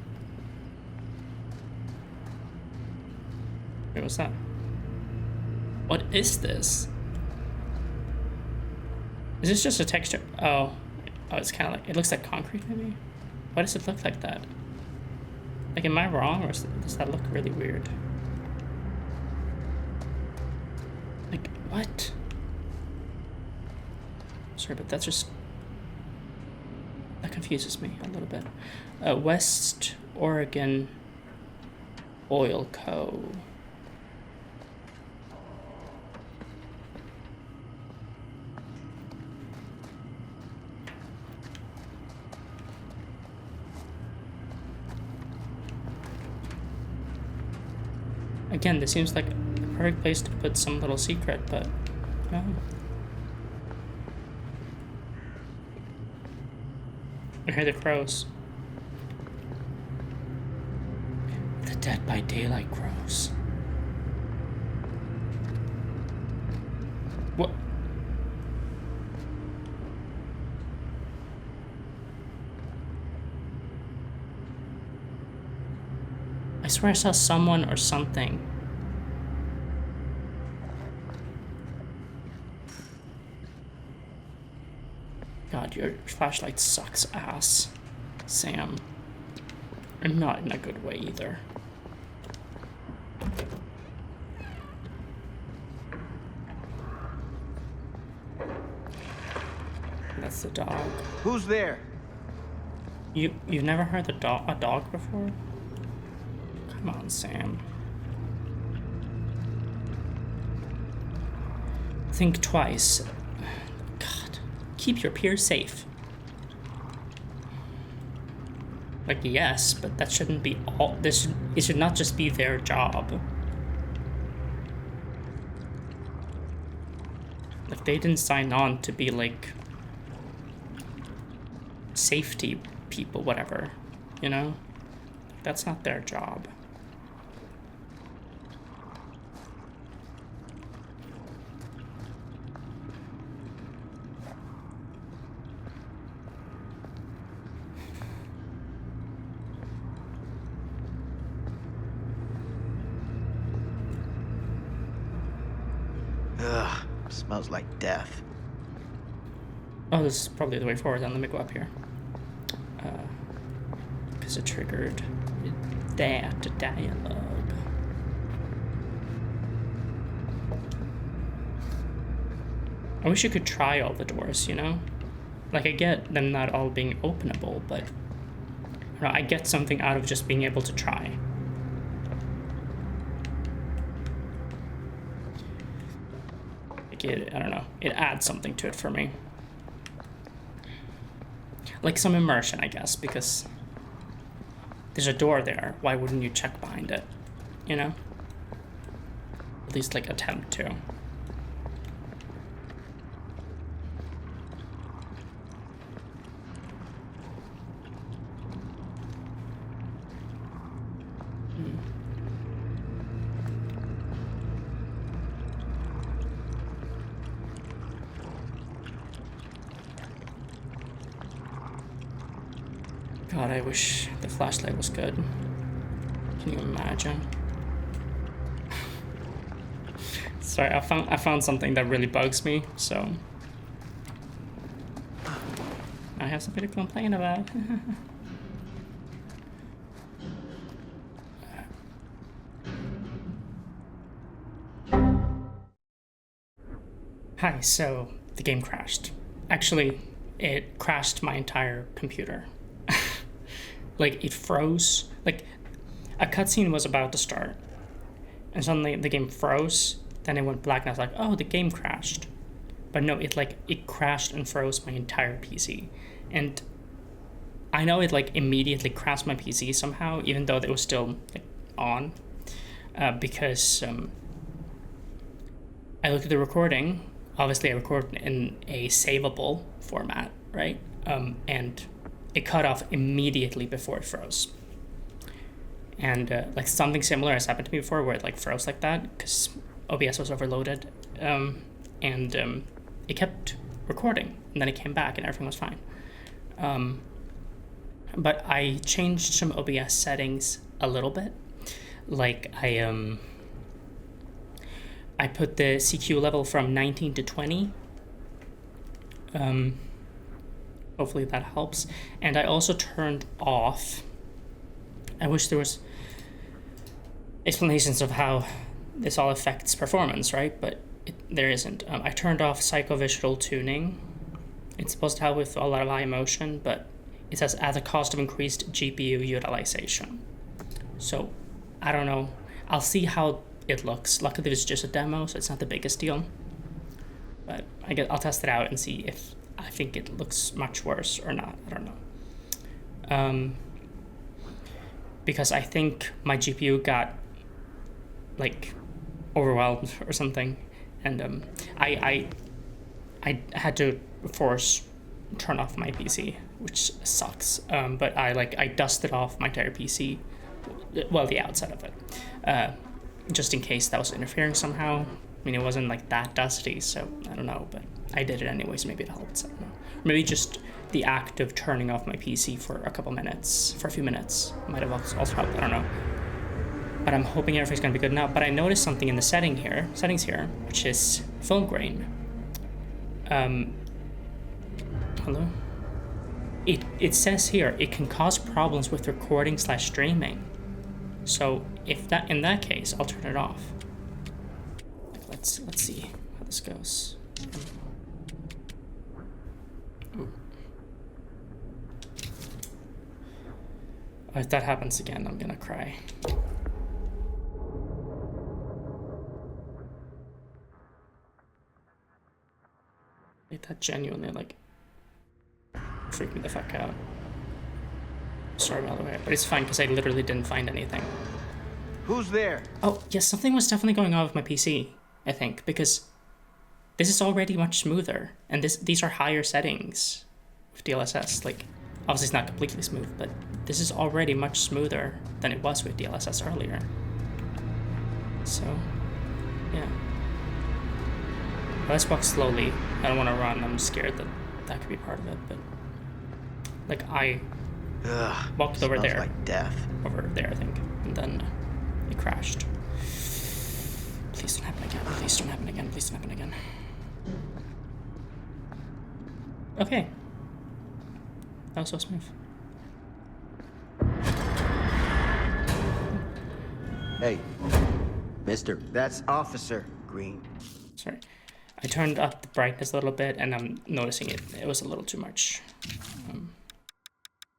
Wait, what's that? What is this? Is this just a texture? Oh, it's kind of like, it looks like concrete maybe? Why does it look like that? Like, am I wrong, or does that look really weird? Like, what? Sorry, but that's just... that confuses me a little bit. West Oregon Oil Co. Again, this seems like the perfect place to put some little secret, but no. I hear the crows. The Dead by Daylight crows. What? I swear I saw someone or something. God, your flashlight sucks ass, Sam. And not in a good way either. That's the dog. Who's there? You've never heard a dog before? Come on, Sam. Think twice. God, keep your peers safe. Like, yes, but that shouldn't be all. It should not just be their job. Like, they didn't sign on to be like safety people, whatever, you know? That's not their job. Ugh, smells like death. Oh, this is probably the way forward. Then let me go up here. Because it triggered that dialogue. I wish you could try all the doors, you know? Like, I get them not all being openable, but I don't know, I get something out of just being able to try. Like, I don't know, it adds something to it for me. Like some immersion, I guess, because there's a door there. Why wouldn't you check behind it? You know? At least, like, attempt to. God, I wish the flashlight was good. Can you imagine? Sorry, I found something that really bugs me, so I have something to complain about. Hi, so the game crashed. Actually, it crashed my entire computer. Like, it froze. Like, a cutscene was about to start, and suddenly the game froze. Then it went black, and I was like, "Oh, the game crashed." But no, it crashed and froze my entire PC, and I know it like immediately crashed my PC somehow, even though it was still like on, because I looked at the recording. Obviously, I recorded in a savable format, right? And it cut off immediately before it froze. And like something similar has happened to me before, where it like froze like that because OBS was overloaded, and it kept recording, and then it came back and everything was fine. But I changed some OBS settings a little bit. Like I put the CQ level from 19 to 20. Hopefully that helps. And I also turned off, I wish there was explanations of how this all affects performance, right? But there isn't. I turned off psychovisual tuning. It's supposed to help with a lot of eye motion, but it says at the cost of increased GPU utilization. So I don't know. I'll see how it looks. Luckily it's just a demo, so it's not the biggest deal. But I'll test it out and see if I think it looks much worse or not. I don't know. Because I think my GPU got like overwhelmed or something, and I had to force turn off my PC, which sucks. But I dusted off my entire PC, well, the outside of it, just in case that was interfering somehow. I mean, it wasn't like that dusty, so I don't know, but I did it anyways. Maybe it helped. I don't know. Or maybe just the act of turning off my PC for a few minutes, might have also helped. I don't know. But I'm hoping everything's gonna be good now. But I noticed something in the settings here, which is film grain. Hello? It says here it can cause problems with recording / streaming. So in that case, I'll turn it off. Let's see how this goes. Ooh. If that happens again, I'm gonna cry. That genuinely freaked me the fuck out. Sorry, by the way, but it's fine because I literally didn't find anything. Who's there? Oh yes, something was definitely going on with my PC, I think, because this is already much smoother, and these are higher settings with DLSS. Like, obviously it's not completely smooth, but this is already much smoother than it was with DLSS earlier. So, yeah. Let's walk slowly. I don't want to run. I'm scared that could be part of it, but I walked over there. Like death. Over there, I think, and then it crashed. Please don't happen again. Please don't happen again. Please don't happen again. Okay. That was so smooth. Hey, mister. That's Officer Green. Sorry. I turned up the brightness a little bit, and I'm noticing it was a little too much.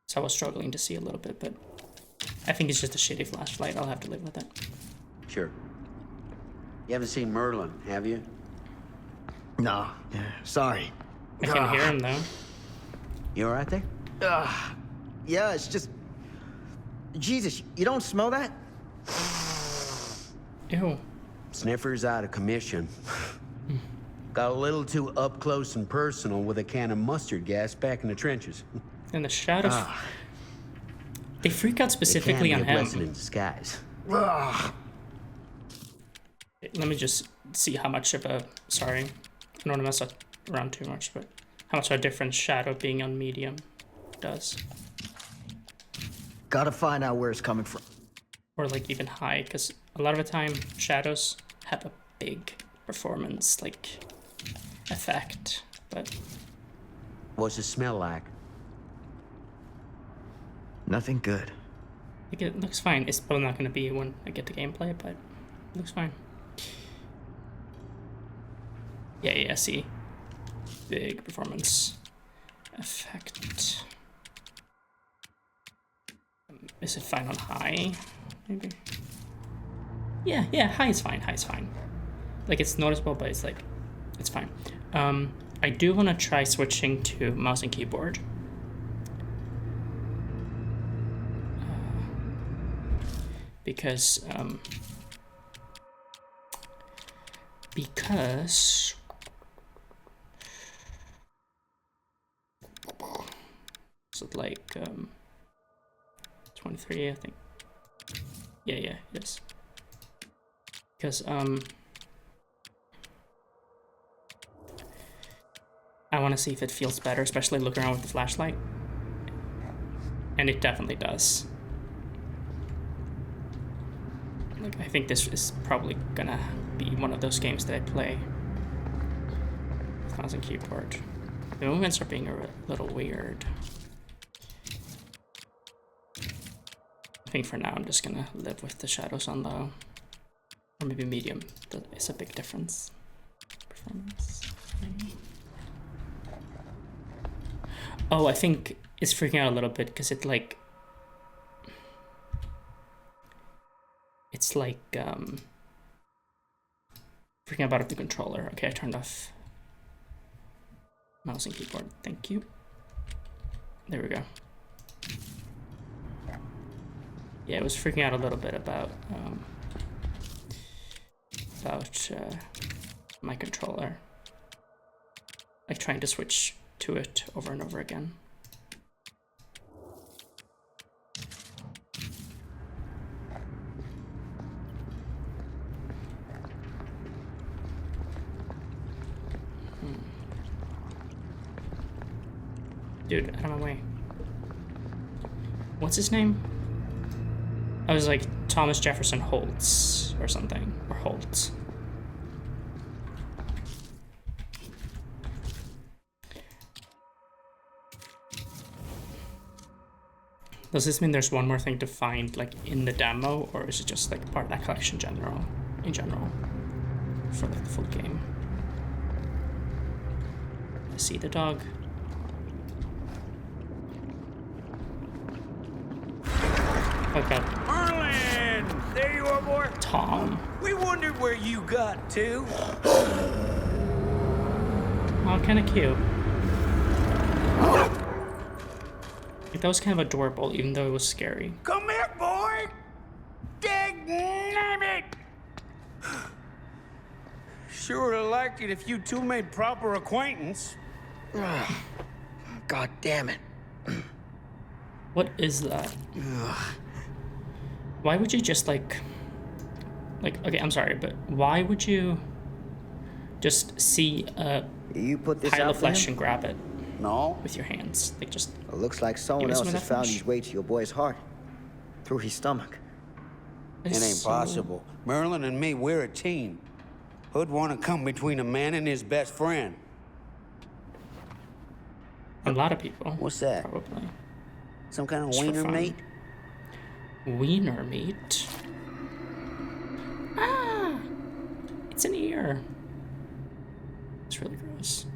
So I was struggling to see a little bit, but I think it's just a shitty flashlight. I'll have to live with it. Sure. You haven't seen Merlin, have you? No, sorry. I can hear him, though. You all right there? Yeah, it's just... Jesus, you don't smell that? Ew. Sniffer's out of commission. Got a little too up close and personal with a can of mustard gas back in the trenches. And the shadows... They freak out specifically on it can be a him. blessing in disguise. Let me just see how much of a... Sorry, I don't want to mess up around too much, but how much of a difference shadow being on medium does. Gotta find out where it's coming from. Or even high, because a lot of the time shadows have a big performance effect, but... What's it smell like? Nothing good. It looks fine. It's probably not going to be when I get to gameplay, but it looks fine. Yeah, see. Big performance effect. Is it fine on high? Maybe? Yeah, high is fine, it's noticeable, but it's fine. I do want to try switching to mouse and keyboard. Because so 23, I think. Yeah, it is. Because I want to see if it feels better, especially looking around with the flashlight. And it definitely does. I think this is probably gonna be one of those games that I play with mouse and keyboard. The movements are being a little weird. I think for now I'm just gonna live with the shadows on low. Or maybe medium. That is a big difference. Performance. Oh, I think it's freaking out a little bit because it's freaking out of the controller. Okay, I turned off mouse and keyboard. Thank you. There we go. Yeah, it was freaking out a little bit about about my controller. Like trying to switch to it over and over again. Dude, out of my way. What's his name? I was like Thomas Jefferson Holtz or something. Or Holtz. Does this mean there's one more thing to find like in the demo, or is it just like part of that collection in general? For like the full game. I see the dog. Oh god. Merlin! There you are, boy. Tom. We wondered where you got to. Oh, kind of cute. Like, that was kind of adorable, even though it was scary. Come here, boy! Dang-nabbit! Sure would have liked it if you two made proper acquaintance. God damn it. What is that? Why would you just like, okay, I'm sorry, but why would you just see a You put this pile out of for flesh him? and grab it No? with your hands? Like just, It looks like someone Give us else some of has that found flesh. his way to your boy's heart. Through his stomach. It ain't so- possible. Merlin and me, we're a team. Who'd want to come between a man and his best friend? A lot of people. What's that? Probably. Some kind of Just for wiener fun. meat? Wiener meat. Ah! It's an ear. It's really gross.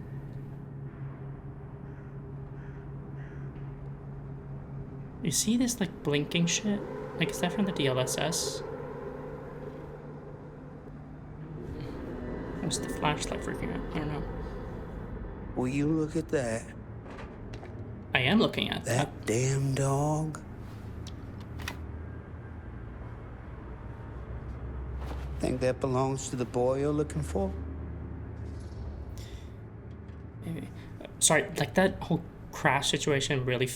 You see this like blinking shit? Like, is that from the DLSS? What's the flashlight freaking out? I don't know. Will you look at that? I am looking at that. That damn dog? Think that belongs to the boy you're looking for? Maybe. Sorry, like that whole crash situation really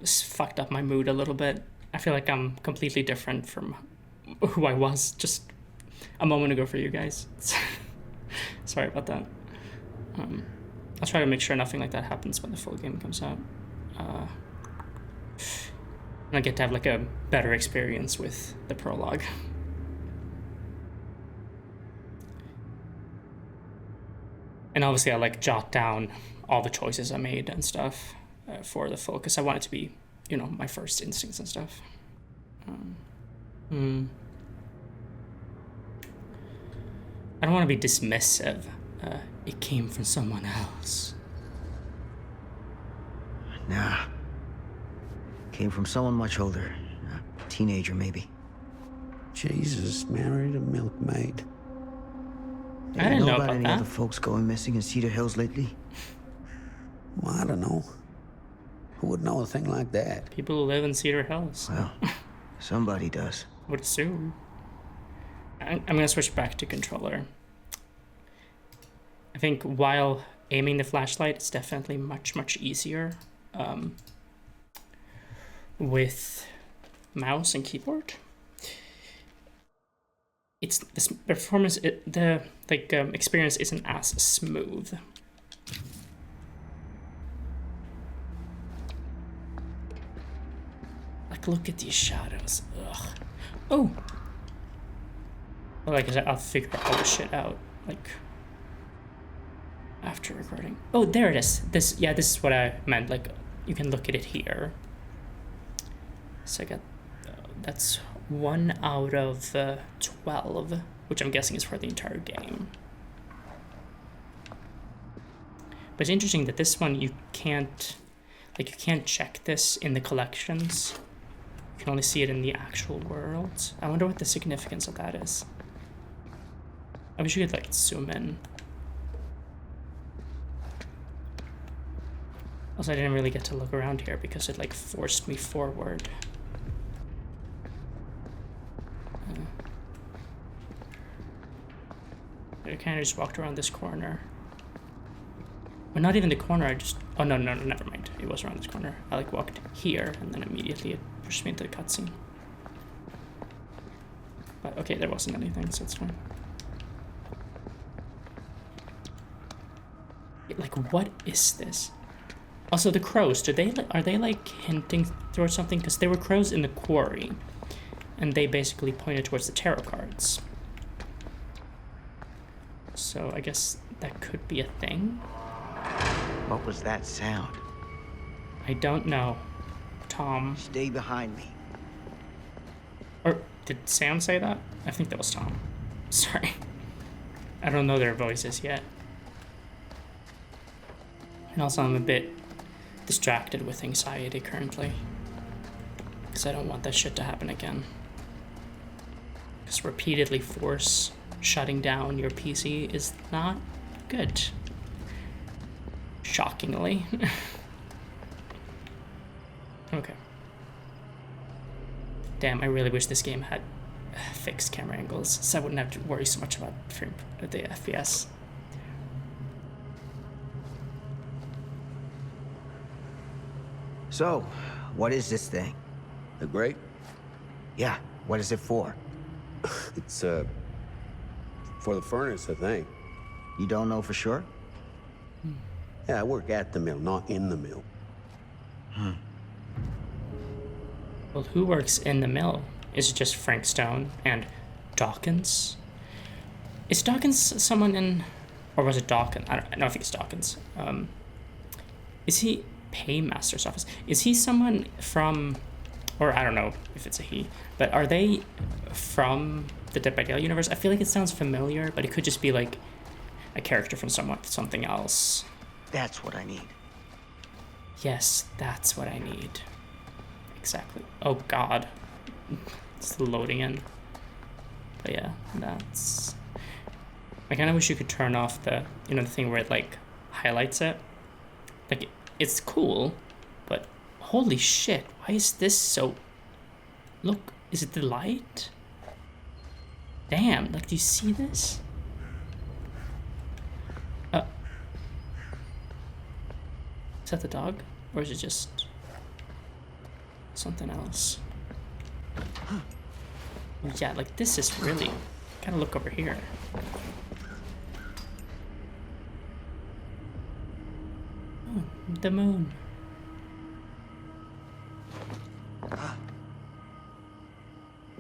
fucked up my mood a little bit. I feel like I'm completely different from who I was just a moment ago for you guys. Sorry about that. I'll try to make sure nothing like that happens when the full game comes out. And I get to have like a better experience with the prologue. And obviously I like jot down all the choices I made and stuff for the full, because I want it to be, you know, my first instincts and stuff. I don't want to be dismissive. It came from someone else. Nah. Came from someone much older. A teenager, maybe. Jesus, married a milkmaid. I didn't know about about any that. other folks going missing in Cedar Hills lately? Well, I don't know. Who would know a thing like that? People who live in Cedar Hills. Well, somebody does. Would assume. I'm gonna switch back to controller. I think while aiming the flashlight, it's definitely much easier with mouse and keyboard. It's this performance. The experience isn't as smooth. Like, look at these shadows. Ugh. Oh. Well, like I said, I'll figure all this shit out. Like, after recording. Oh, there it is. This is what I meant. Like, you can look at it here. So I got that's 1 out of 12, which I'm guessing is for the entire game. But it's interesting that this one you can't check this in the collections. You can only see it in the actual world. I wonder what the significance of that is. I wish you could like zoom in. Also, I didn't really get to look around here because it like forced me forward. I kind of just walked around this corner. Well, not even the corner, I just... Oh, no, never mind. It was around this corner. I, like, walked here, and then immediately it pushed me into the cutscene. But, okay, there wasn't anything, so it's fine. Like, what is this? Also, the crows, are they, like, hinting towards something? Because there were crows in the quarry, and they basically pointed towards the tarot cards. So, I guess that could be a thing? What was that sound? I don't know. Tom. Stay behind me. Or did Sam say that? I think that was Tom. Sorry. I don't know their voices yet. And also I'm a bit distracted with anxiety currently. Because I don't want that shit to happen again. Because repeatedly force shutting down your PC is not good. Shockingly. Okay. Damn, I really wish this game had fixed camera angles, so I wouldn't have to worry so much about the FPS. So, what is this thing? The grate? Yeah, what is it for? It's, for the furnace, I think. You don't know for sure? Yeah, I work at the mill, not in the mill. Well, who works in the mill? Is it just Frank Stone and Dawkins? Is Dawkins someone in... Or was it Dawkins? I don't know, I think it's Dawkins. Is he... Paymaster's office? Is he someone from... Or I don't know if it's a he. But are they from the Dead by Daylight universe? I feel like it sounds familiar, but it could just be like a character from something else. That's what I need. Yes, that's what I need. Exactly. Oh god. It's loading in. But yeah, that's... I kind of wish you could turn off the, you know, the thing where it like highlights it. Like, it's cool, but holy shit, why is this so... Look, is it the light? Damn, like, do you see this? Is that the dog? Or is it just something else? Yeah, like, this is really... Gotta look over here. Oh, the moon.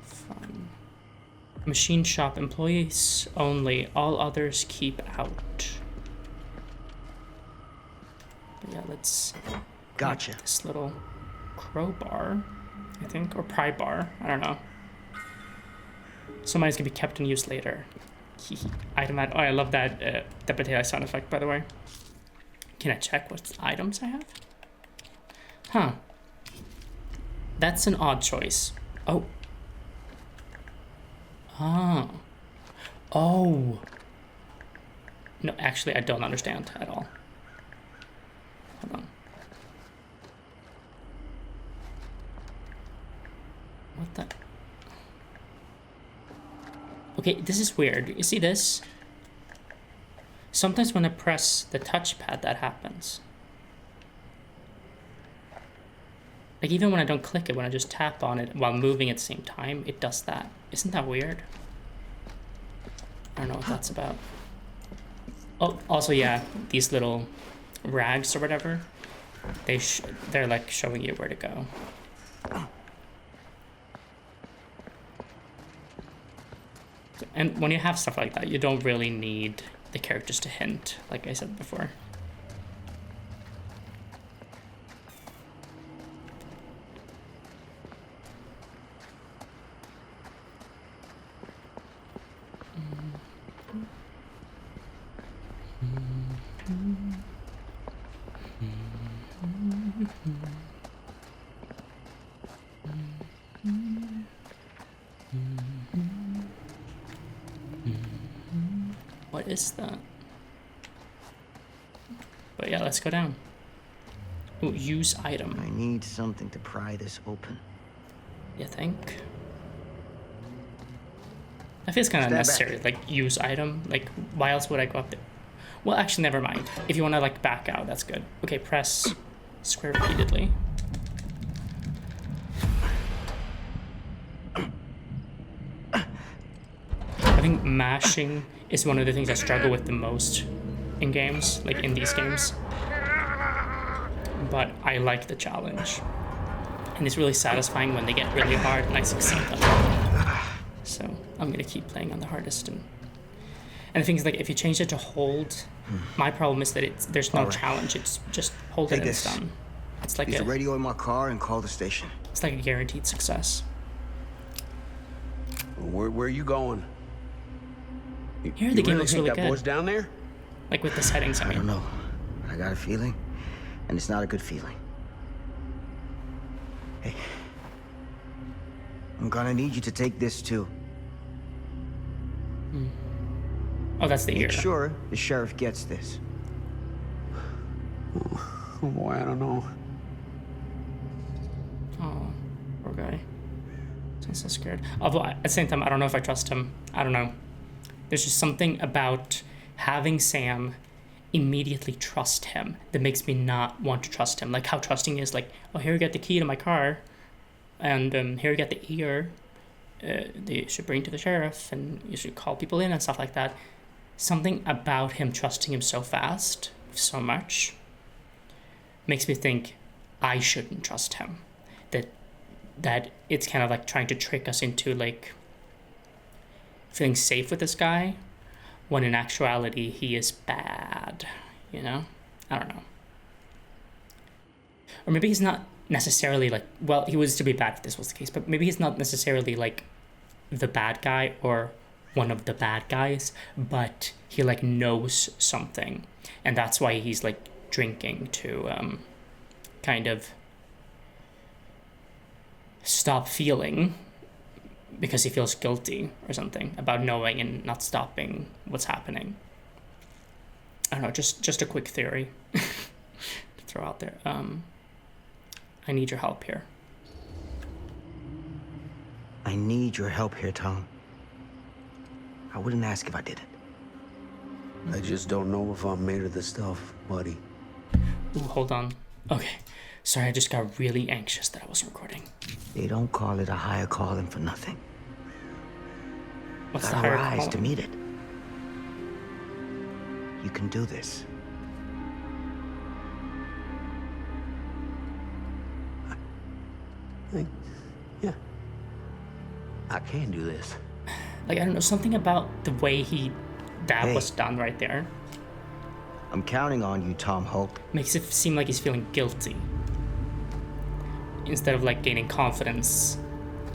Fun. Machine shop employees only. All others keep out. But yeah, let's... Gotcha. This little crowbar, I think, or pry bar. I don't know. Somebody's gonna be kept in use later. Item ad. Oh, I love that the potato sound effect, by the way. Can I check what items I have? Huh. That's an odd choice. Oh. Oh. Oh. No, actually, I don't understand at all. Hold on. What the? Okay, this is weird. You see this? Sometimes when I press the touchpad, that happens. Like, even when I don't click it, when I just tap on it while moving at the same time, it does that. Isn't that weird? I don't know what that's about. Oh, also, yeah, these little rags or whatever, they're like showing you where to go. And when you have stuff like that, you don't really need the characters to hint, like I said before. What is that? But yeah, let's go down. Ooh, use item. I need something to pry this open. You think? I feel it's kind of Stand necessary, back. like use item. Like why else would I go up there? Well, actually, never mind. If you want to like back out, that's good. Okay, press square repeatedly. I think mashing is one of the things I struggle with the most in games, like in these games. But I like the challenge. And it's really satisfying when they get really hard and I succeed them. So I'm gonna keep playing on the hardest. And the thing is, like, if you change it to hold, my problem is that there's no challenge. It's just hold it Take and it's this. done. It's like Use the radio in my car and call the station. it's like a guaranteed success. Where are you going? Here the You game looks think really that boy's good. down there? Like with the settings, I I don't mean. know. I got a feeling, and it's not a good feeling. Hey. I'm gonna need you to take this too. Oh, that's the ear. Make sure the sheriff gets this. Oh boy, I don't know. Oh, poor guy. Sounds so scared. Although at the same time, I don't know if I trust him. I don't know. There's just something about having Sam immediately trust him that makes me not want to trust him. Like how trusting is like, oh, here you get the key to my car, and here you get the ear. You should bring to the sheriff, and you should call people in and stuff like that. Something about him trusting him so fast, so much, makes me think I shouldn't trust him. That it's kind of like trying to trick us into like feeling safe with this guy, when in actuality he is bad, you know? I don't know. Or maybe he's not necessarily like, well, he was to be bad if this was the case, but maybe he's not necessarily like the bad guy or one of the bad guys, but he like knows something, and that's why he's like drinking to kind of stop feeling, because he feels guilty or something about knowing and not stopping what's happening. I don't know, just a quick theory to throw out there. I need your help here. I need your help here, Tom. I wouldn't ask if I didn't. I just don't know if I'm made of this stuff, buddy. Ooh, hold on. Okay. Sorry, I just got really anxious that I was recording. They don't call it a higher calling for nothing. What's the Got higher our eyes calling? to meet it. You can do this. Yeah. I can do this. Like, I don't know, something about the way that Hey. was done right there I'm counting on you, Tom Hope. makes it seem like he's feeling guilty instead of like gaining confidence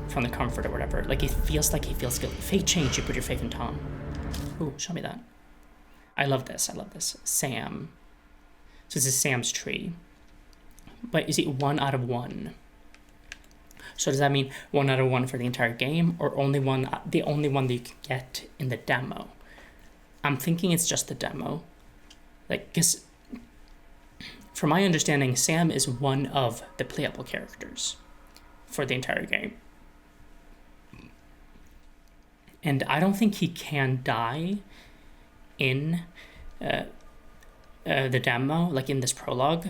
from the comfort or whatever. Like he feels guilty. Fate change, you put your faith in Tom. Ooh, show me that. I love this. Sam. So this is Sam's tree. But is it 1 out of 1? So does that mean 1 out of 1 for the entire game, or the only one that you can get in the demo? I'm thinking it's just the demo. Like, because from my understanding, Sam is one of the playable characters for the entire game. And I don't think he can die in the demo, like in this prologue.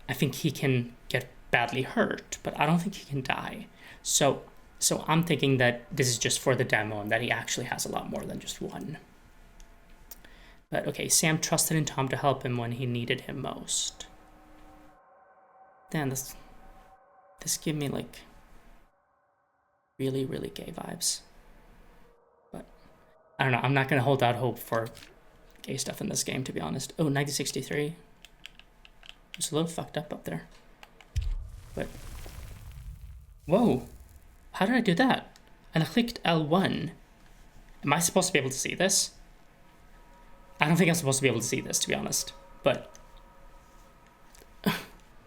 I think he can get badly hurt, but I don't think he can die. So I'm thinking that this is just for the demo and that he actually has a lot more than just one. But okay, Sam trusted in Tom to help him when he needed him most. Damn, this gave me like really, really gay vibes. But I don't know, I'm not gonna hold out hope for gay stuff in this game, to be honest. Oh, 1963. It's a little fucked up there. But whoa, how did I do that? And I clicked L1. Am I supposed to be able to see this? I don't think I'm supposed to be able to see this, to be honest. But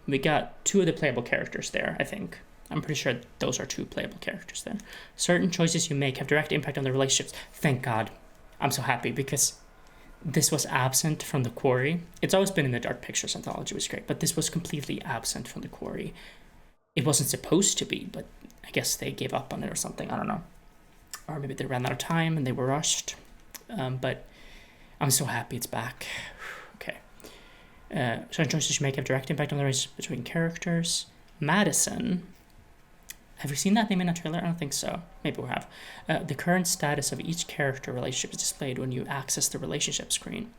we got 2 of the playable characters there, I think. I'm pretty sure those are 2 playable characters there. Certain choices you make have direct impact on the relationships. Thank God. I'm so happy, because this was absent from the Quarry. It's always been in the Dark Pictures anthology, which was great, but this was completely absent from the Quarry. It wasn't supposed to be, but I guess they gave up on it or something. I don't know. or maybe they ran out of time and they were rushed. But I'm so happy it's back. Okay. Certain choices you make have direct impact on the relationship between characters. Madison. Have you seen that name in a trailer? I don't think so. Maybe we have. The current status of each character relationship is displayed when you access the relationship screen.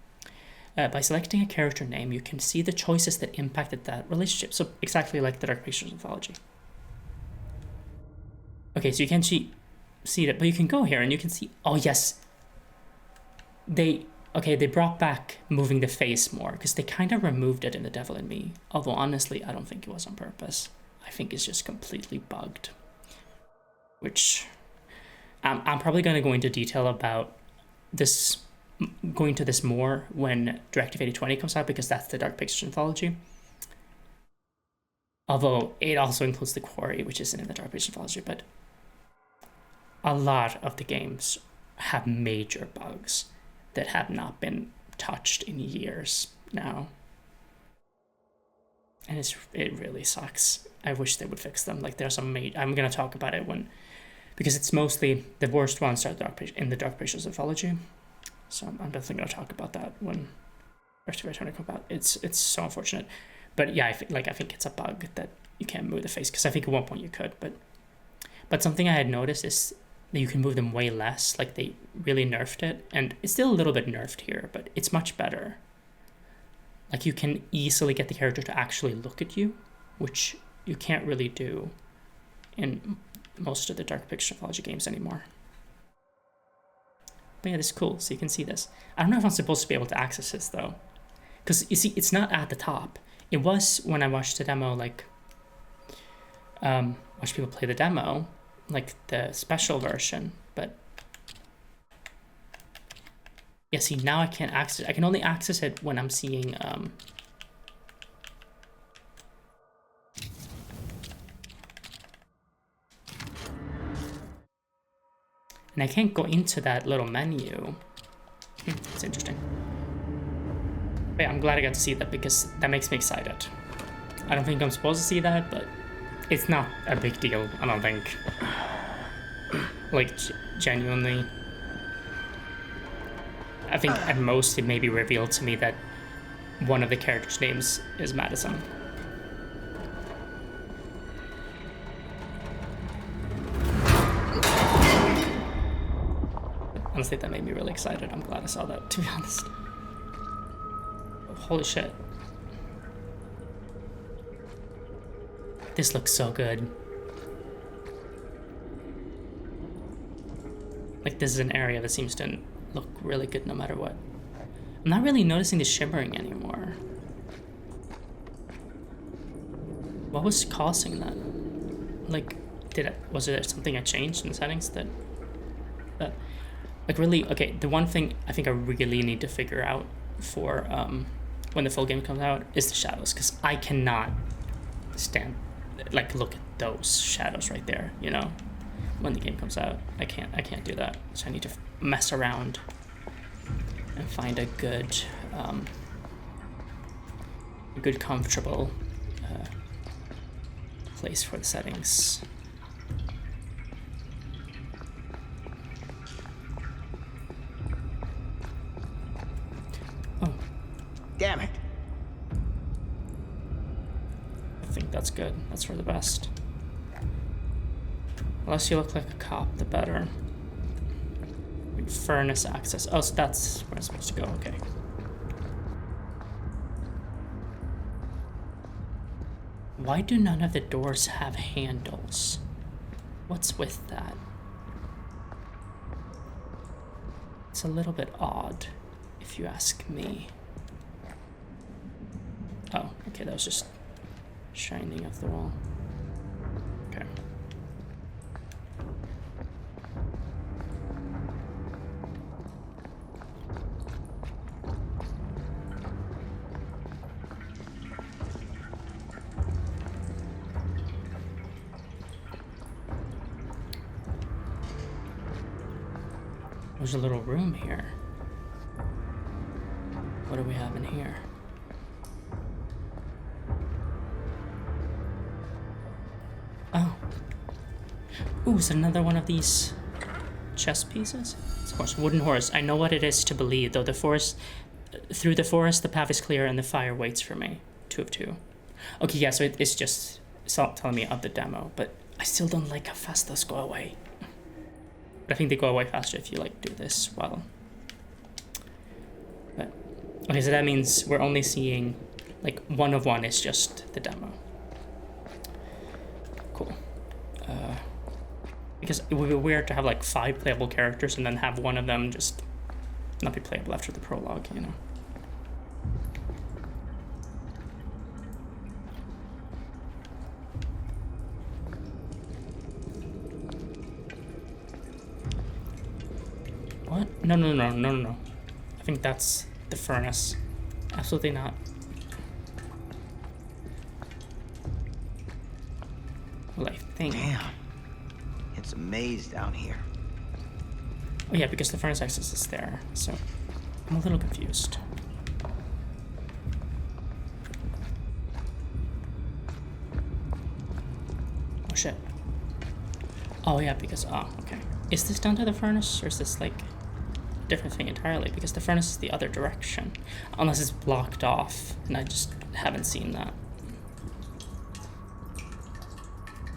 By selecting a character name, you can see the choices that impacted that relationship. So exactly like the Dark Pictures anthology. Okay, so you can't see it, but you can go here and you can see, oh yes. They brought back moving the face more because they kind of removed it in The Devil in Me. Although honestly, I don't think it was on purpose. I think it's just completely bugged. Which I'm probably going to go into detail about this, going to this more when Directive 8020 comes out, because that's the Dark Pictures anthology. Although it also includes The Quarry, which isn't in the Dark Pictures anthology, but a lot of the games have major bugs that have not been touched in years now. And it really sucks. I wish they would fix them. Like there's some I'm gonna talk about it because it's mostly the worst ones are in the Dark Pictures anthology. So I'm definitely gonna talk about that when Reactive 20 comes out. It's so unfortunate, but yeah, I think it's a bug that you can't move the face, because I think at one point you could, but something I had noticed is that you can move them way less. Like they really nerfed it, and it's still a little bit nerfed here, but it's much better. Like you can easily get the character to actually look at you, which you can't really do in most of the Dark Pictures anthology games anymore. But yeah, this is cool, so you can see this. I don't know if I'm supposed to be able to access this though, because you see, it's not at the top. It was when I watched the demo, like, watched people play the demo, like the special version, but yeah, see, now I can't access it. I can only access it when I'm seeing, and I can't go into that little menu. It's interesting. But yeah, I'm glad I got to see that, because that makes me excited. I don't think I'm supposed to see that, but it's not a big deal, I don't think. Like, genuinely. I think at most it may be revealed to me that one of the characters' names is Madison. Honestly, that made me really excited. I'm glad I saw that, to be honest. Holy shit. This looks so good. Like, this is an area that seems to look really good no matter what. I'm not really noticing the shimmering anymore. What was causing that? Like, was there something I changed in the settings that like really, okay, the one thing I think I really need to figure out for when the full game comes out is the shadows, because I cannot look at those shadows right there, you know, when the game comes out. I can't do that, so I need to mess around and find a good comfortable place for the settings. Oh, Damn it. I think that's good. That's for the best. The less you look like a cop, the better. Furnace access. Oh, so that's where I'm supposed to go. Okay. Why do none of the doors have handles? What's with that? It's a little bit odd, if you ask me. Oh, okay, that was just shining off the wall. Okay. There's a little room here. What do we have in here? Oh. Ooh, is it another one of these chess pieces? Of course, wooden horse. I know what it is to believe, though the forest... Through the forest, the path is clear and the fire waits for me. 2 of 2. Okay, yeah, so it's just telling me of the demo, but I still don't like how fast those go away. But I think they go away faster if you, like, do this while... But, okay, so that means we're only seeing, like, 1 of 1 is just the demo. Cool. Because it would be weird to have, like, 5 playable characters and then have one of them just not be playable after the prologue, you know? What? No. I think that's the furnace. Absolutely not. Well, I think... Damn. It's a maze down here. Oh yeah, because the furnace access is there, so I'm a little confused. Oh shit. Oh yeah, because, oh, okay. Is this down to the furnace, or is this like a different thing entirely? Because the furnace is the other direction. Unless it's blocked off, and I just haven't seen that.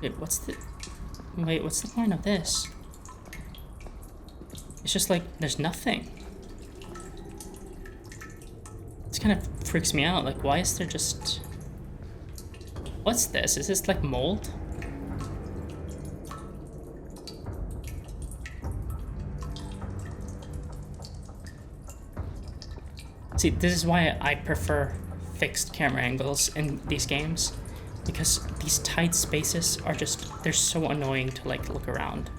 Wait, what's the point of this? It's just like, there's nothing. This kind of freaks me out. Like, why is there just... What's this? Is this like mold? See, this is why I prefer fixed camera angles in these games. Because these tight spaces are just, they're so annoying to like look around.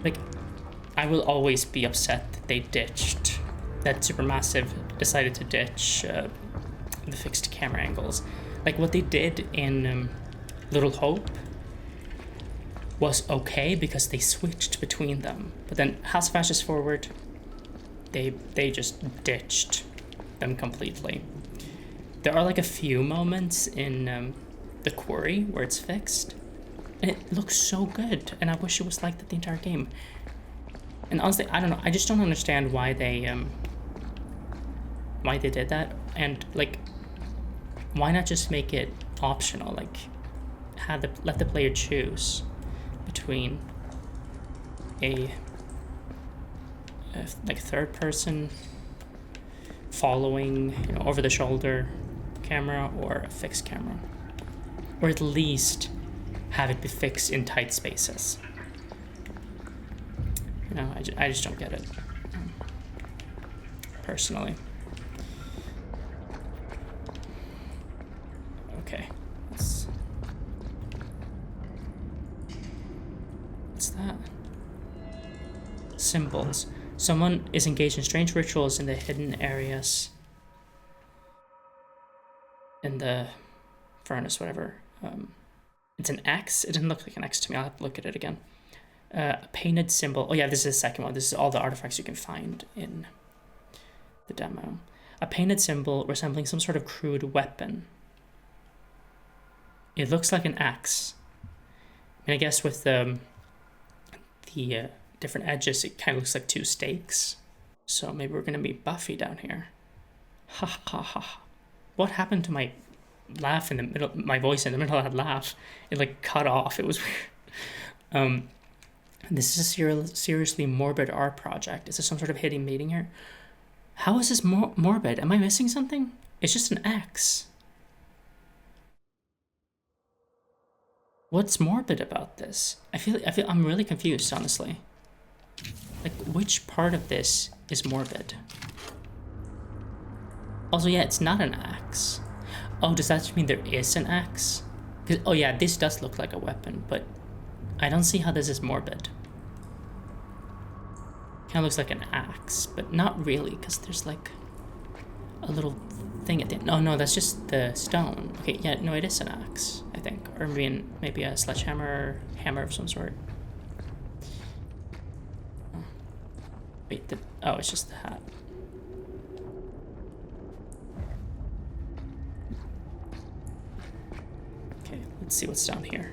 Like, I will always be upset that they ditched, that Supermassive decided to ditch the fixed camera angles. Like what they did in Little Hope was okay because they switched between them. But then House of Ashes Forward, they just ditched them completely. There are like a few moments in the quarry where it's fixed. And it looks so good, and I wish it was like that the entire game. And honestly, I don't know. I just don't understand why they did that, and like, why not just make it optional? Like, let the player choose between a like third person following, you know, over the shoulder camera or a fixed camera, or at least have it be fixed in tight spaces. You know, I just don't get it, personally. Okay, what's that? Symbols. Someone is engaged in strange rituals in the hidden areas in the furnace, whatever. It's an X. It didn't look like an X to me. I'll have to look at it again. A painted symbol. Oh yeah, this is the second one. This is all the artifacts you can find in the demo. A painted symbol resembling some sort of crude weapon. It looks like an axe. And I guess with the different edges, it kind of looks like 2 stakes. So maybe we're gonna be Buffy down here. Ha ha ha. What happened to my laugh in the middle, my voice in the middle of that laugh? It like cut off. It was weird. This is a seriously morbid art project. Is there some sort of hidden meaning here? How is this morbid? Am I missing something? It's just an X. What's morbid about this? I feel I'm really confused, honestly. Like, which part of this is morbid? Also, yeah, it's not an axe. Oh, does that mean there is an axe? Oh yeah, this does look like a weapon, but I don't see how this is morbid. Kind of looks like an axe, but not really, because there's like a little thing at the end. Oh no, that's just the stone. Okay, yeah, no, it is an axe, I think, or maybe a sledgehammer or hammer of some sort. Oh. Wait, oh, it's just the hat. Okay, let's see what's down here.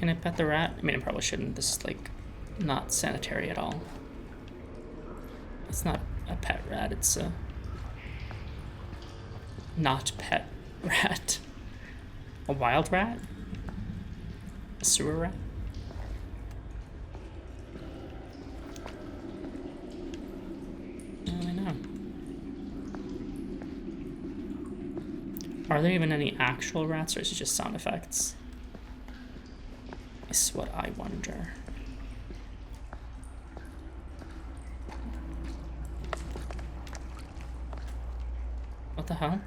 Can I pet the rat? I mean, I probably shouldn't. This is like not sanitary at all. It's not a pet rat, it's a not pet rat. A wild rat? A sewer rat? I don't really know. Are there even any actual rats, or is it just sound effects? Is what I wonder. What the hell?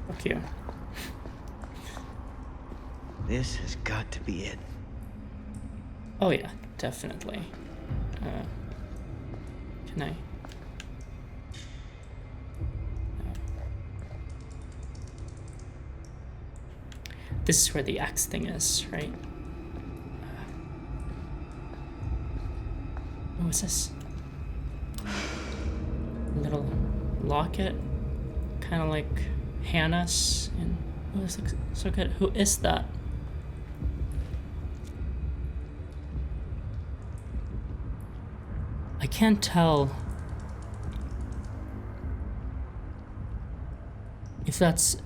Fuck you. This has got to be it. Oh yeah, definitely. Can I? This is where the axe thing is, right? What was this? A little locket, kind of like Hannah's. And oh, this looks so good. Who is that? I can't tell if that's.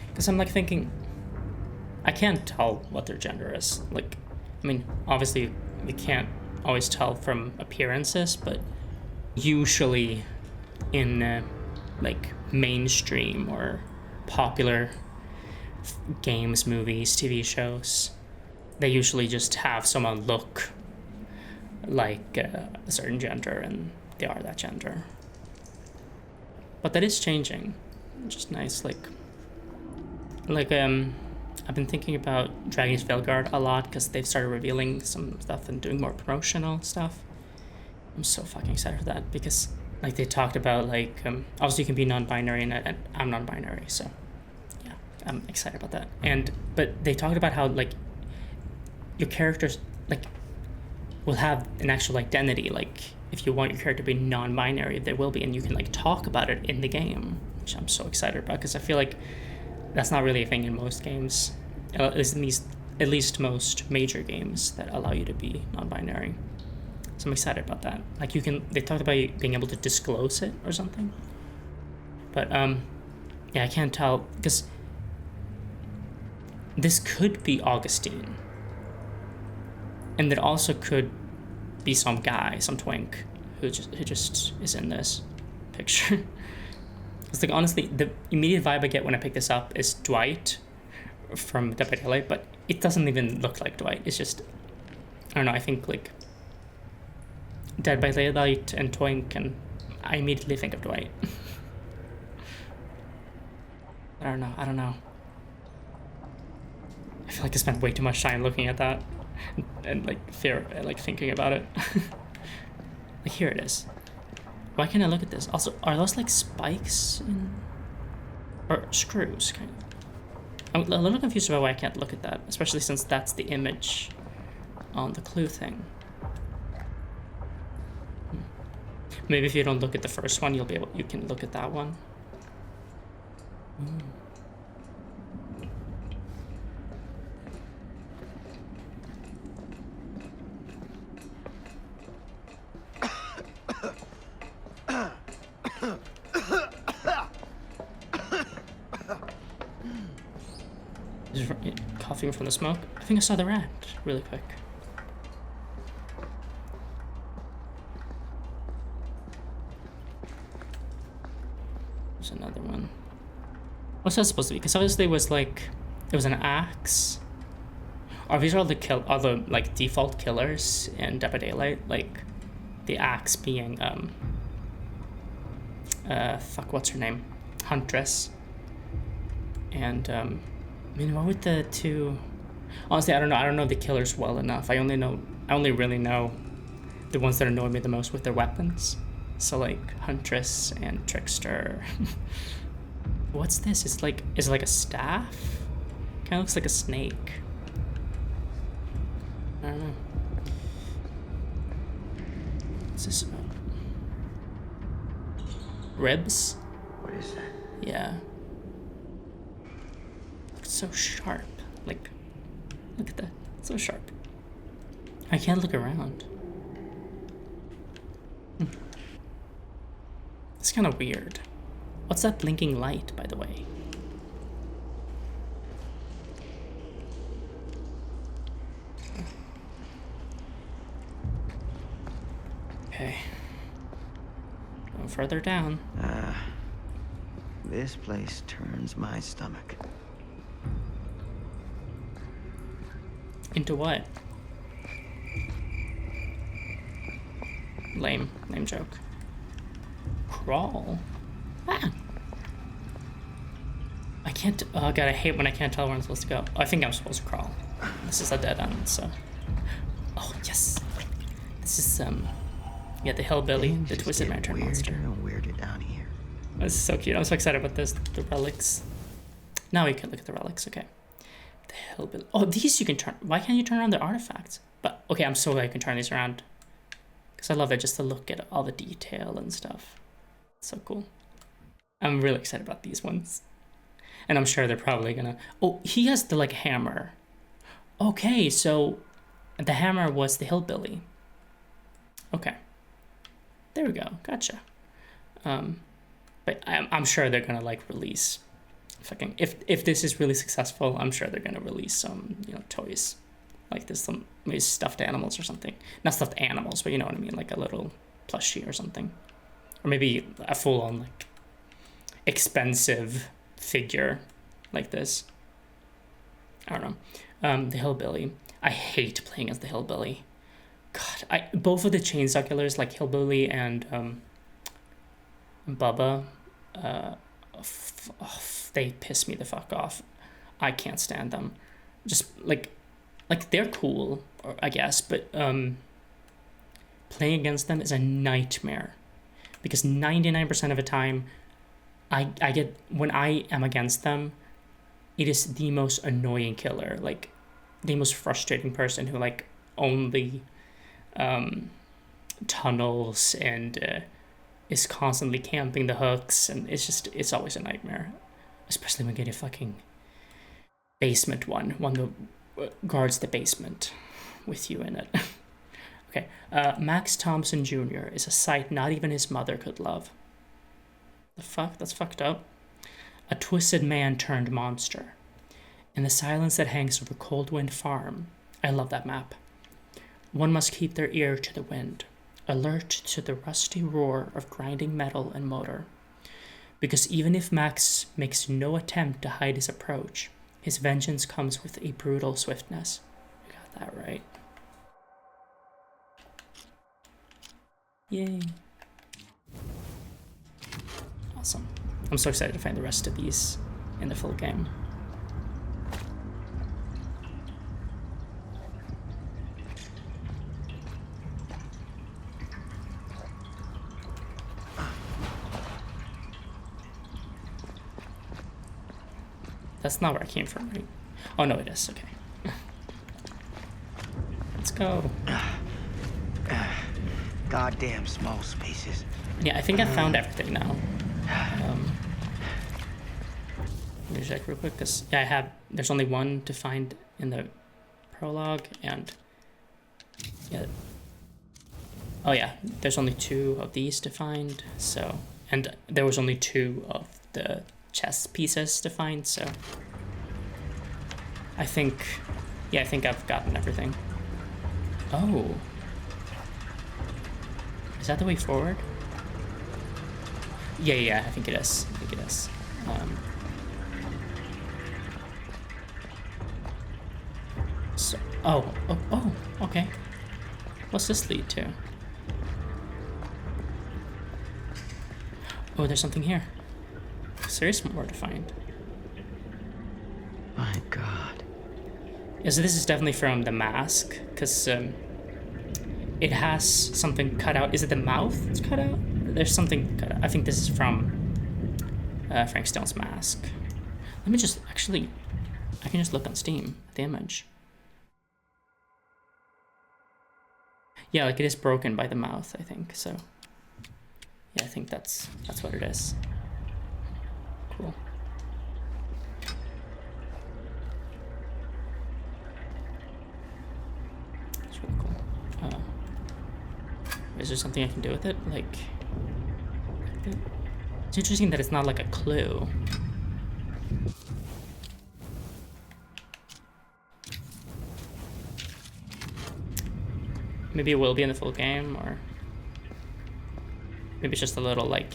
Because I'm like thinking, I can't tell what their gender is. Like, I mean, obviously we can't always tell from appearances, but usually in like mainstream or popular games, movies, TV shows, they usually just have someone look like a certain gender and they are that gender. But that is changing. Just nice, like I've been thinking about Dragon's Veilguard a lot because they've started revealing some stuff and doing more promotional stuff. I'm so fucking excited for that because like they talked about like obviously you can be non-binary and I'm non-binary, so yeah, I'm excited about that. But they talked about how like your characters like will have an actual identity. Like if you want your character to be non-binary, there will be, and you can like talk about it in the game, which I'm so excited about because I feel like that's not really a thing in most games, at least most major games that allow you to be non-binary. So I'm excited about that. Like they talked about you being able to disclose it or something. But yeah, I can't tell because this could be Augustine, and it also could be some guy, some twink who just is in this picture. It's like honestly, the immediate vibe I get when I pick this up is Dwight from Dead by Daylight, but it doesn't even look like Dwight. It's just, I don't know, I think like Dead by Daylight and Twink, and I immediately think of Dwight. I don't know. I feel like I spent way too much time looking at that and like thinking about it. Like here it is. Why can't I look at this? Also, are those like spikes or screws? Kind of. I'm a little confused about why I can't look at that, especially since that's the image on the clue thing. Maybe if you don't look at the first one, you can look at that one. Coughing from the smoke. I think I saw the rat really quick. There's another one. What's that supposed to be? Because obviously it was an axe. Are these all the like default killers in Dead by Daylight? Like the axe being what's her name? Huntress. And I mean, what would the two? Honestly, I don't know. I don't know the killers well enough. I only really know the ones that annoy me the most with their weapons. So like Huntress and Trickster. What's this? Is it like a staff? Kind of looks like a snake. I don't know. What's this? Ribs? What is that? Yeah. It's so sharp. Like, look at that. So sharp. I can't look around. It's kind of weird. What's that blinking light, by the way? Okay. Going further down. This place turns my stomach. Into what? Lame joke. Crawl? Ah! I can't, oh god, I hate when I can't tell where I'm supposed to go. Oh, I think I'm supposed to crawl. This is a dead end, so. Oh, yes! This is, yeah, the hillbilly, the twisted lantern monster. Weirder and weirder down here. This is so cute. I'm so excited about this. The relics. Now we can look at the relics, okay. The hillbilly. Oh, these you can turn. Why can't you turn around the artifacts? But, okay, I'm so glad I can turn these around. Because I love it just to look at all the detail and stuff. It's so cool. I'm really excited about these ones. And I'm sure they're probably gonna... Oh, he has the, like, hammer. Okay, so the hammer was the hillbilly. Okay. There we go. Gotcha. But I'm sure they're gonna, like, release... If this is really successful, I'm sure they're gonna release some, you know, toys. Like this, some maybe stuffed animals or something. Not stuffed animals, but you know what I mean, like a little plushie or something. Or maybe a full-on, like, expensive figure like this. I don't know. The hillbilly. I hate playing as the hillbilly. God, both of the chainsaw killers, like Hillbilly and Bubba, they piss me the fuck off. I can't stand them. Just like they're cool, I guess, but playing against them is a nightmare, because 99% of the time, I get, when I am against them, it is the most annoying killer, like the most frustrating person who like only tunnels and is constantly camping the hooks, and it's always a nightmare, especially when you get a fucking basement one that guards the basement with you in it. Okay, Max Thompson Jr. is a sight not even his mother could love. The fuck? That's fucked up. A twisted man turned monster. In the silence that hangs over Coldwind Farm. I love that map. One must keep their ear to the wind, alert to the rusty roar of grinding metal and motor. Because even if Max makes no attempt to hide his approach, his vengeance comes with a brutal swiftness. I got that right. Yay. Awesome. I'm so excited to find the rest of these in the full game. That's not where I came from, right? Oh, no, it is. Okay. Let's go. Goddamn small spaces. Yeah, I think I found everything now. Let me check real quick, because yeah, there's only one to find in the prologue, and yeah. Oh yeah, there's only 2 of these to find, so, and there was only 2 of the chess pieces to find, so I think I've gotten everything. Oh. Is that the way forward? Yeah, I think it is. So, oh, okay. What's this lead to? Oh, there's something here. Serious more to find. My God. Yeah, so this is definitely from The Mask, because it has something cut out. Is it the mouth that's cut out? There's something cut out. I think this is from Frank Stone's Mask. Let me just, actually, I can just look on Steam at the image. Yeah, like it is broken by the mouth, I think. So yeah, I think that's what it is. Cool. It's really cool. Is there something I can do with it? Like it's interesting that it's not like a clue. Maybe it will be in the full game, or maybe it's just a little like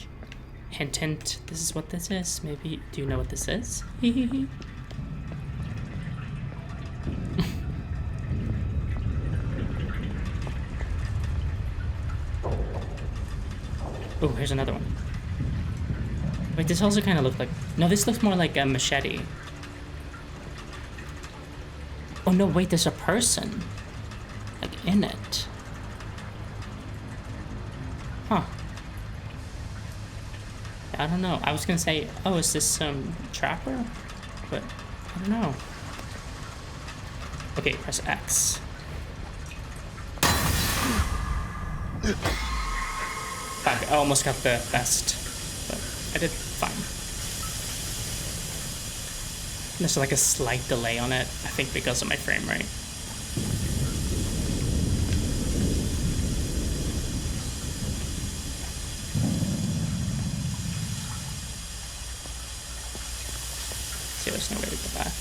hint. This is what this is. Maybe, do you know what this is? Oh, here's another one. Wait, this also kind of looked like... No, this looks more like a machete. Oh no, wait, there's a person. Like, in it. Huh. I don't know. I was gonna say, oh, is this some trapper? But, I don't know. Okay, press X. Fuck, I almost got the best. But I did fine. There's like a slight delay on it, I think because of my frame rate. See, there's no way to go back.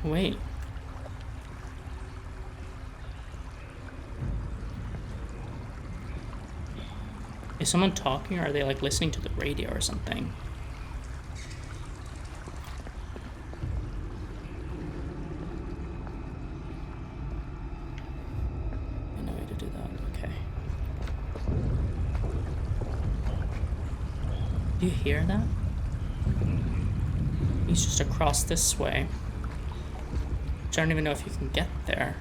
Wait. Is someone talking, or are they like listening to the radio or something? No way to do that. Okay. Do you hear that? He's just across this way. Which I don't even know if you can get there.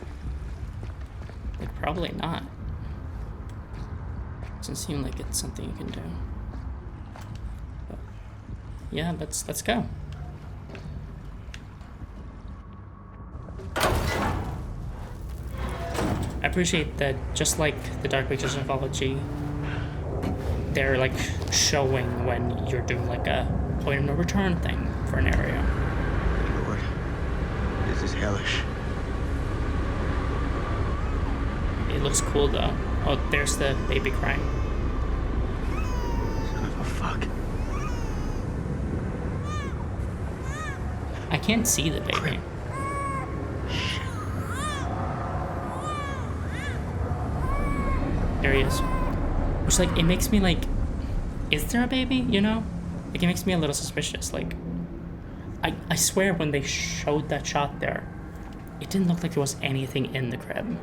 Like, probably not. Doesn't seem like it's something you can do. But yeah, let's go. I appreciate that, just like the Dark Pictures anthology, they're like showing when you're doing like a point of no return thing for an area. Lord, this is hellish. It looks cool though. Oh, there's the baby crying. Son of a fuck. I can't see the baby. There he is. Which, like, it makes me like, is there a baby, you know? Like, it makes me a little suspicious. Like, I swear when they showed that shot there, it didn't look like there was anything in the crib.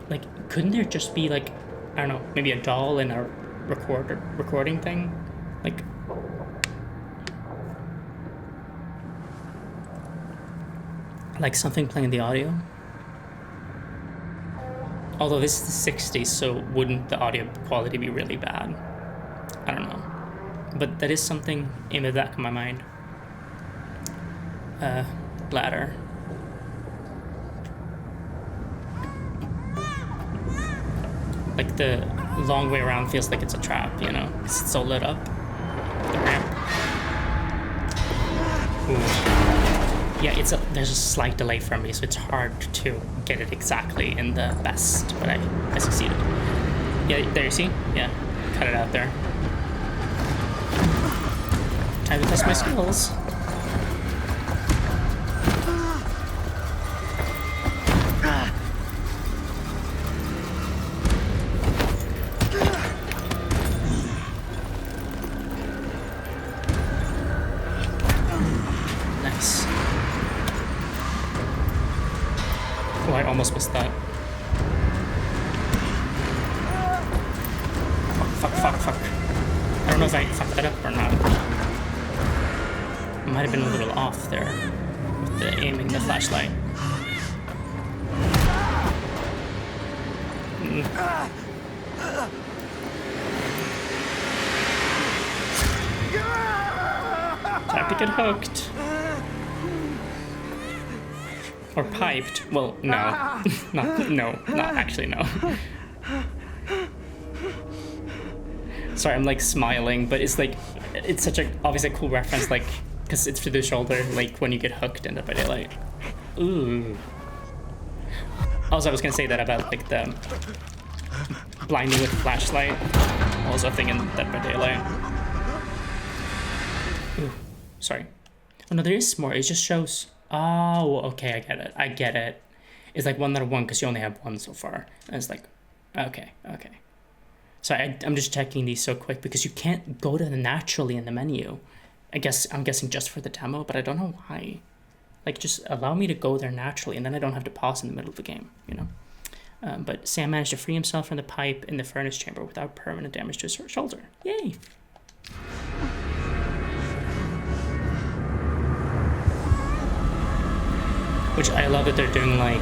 Like, couldn't there just be, like, I don't know, maybe a doll in a recording thing? Like something playing the audio? Although this is the 60s, so wouldn't the audio quality be really bad? I don't know. But that is something in the back of my mind. Ladder. Like, the long way around feels like it's a trap, you know? 'Cause it's so lit up. The ramp. Ooh. Yeah, there's a slight delay for me, so it's hard to get it exactly in the best, but I succeeded. Yeah, there you see? Yeah, cut it out there. Time to test my skills. Nice. Oh, I almost missed that. Fuck. I don't know if I fucked that up or not. I might have been a little off there with the aiming the flashlight. Time to get hooked. Or piped. Well, no. Not actually, no. Sorry, I'm like smiling, but it's like, it's such a, obviously a cool reference, like, because it's through the shoulder, like when you get hooked in Dead by Daylight. Ooh. Also, I was gonna say that about like the blinding with flashlight. Also a thing in Dead by Daylight. Ooh, sorry. Oh no, there is more. It just shows. Oh, okay, I get it. I get it. It's like 1.1 because you only have one so far. And it's like, okay. Sorry, I'm just checking these so quick because you can't go to the naturally in the menu. I'm guessing just for the demo, but I don't know why. Like, just allow me to go there naturally, and then I don't have to pause in the middle of the game, you know? But Sam managed to free himself from the pipe in the furnace chamber without permanent damage to his shoulder. Yay! Which I love that they're doing, like,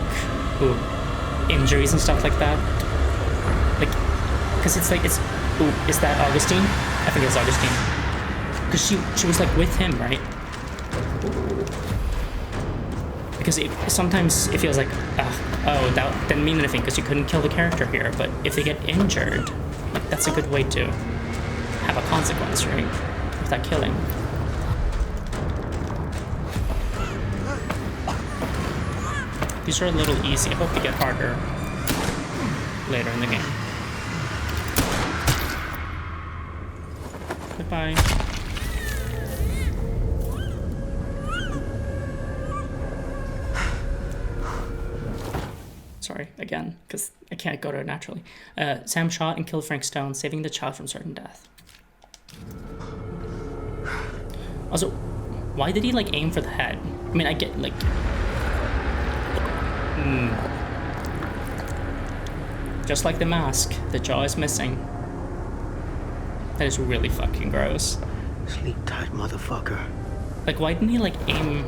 injuries and stuff like that. Like, because it's like, is that Augustine? I think it's Augustine. Because she was, like, with him, right? Because sometimes it feels like, that didn't mean anything because you couldn't kill the character here. But if they get injured, like, that's a good way to have a consequence, right? Without killing. These are a little easy. I hope they get harder later in the game. Goodbye. Sorry, again, because I can't go to it naturally. Sam shot and killed Frank Stone, saving the child from certain death. Also, why did he, like, aim for the head? I mean, I get, like... Just like the mask, the jaw is missing. That is really fucking gross. Sleep tight, motherfucker. Like, why didn't he, like, aim,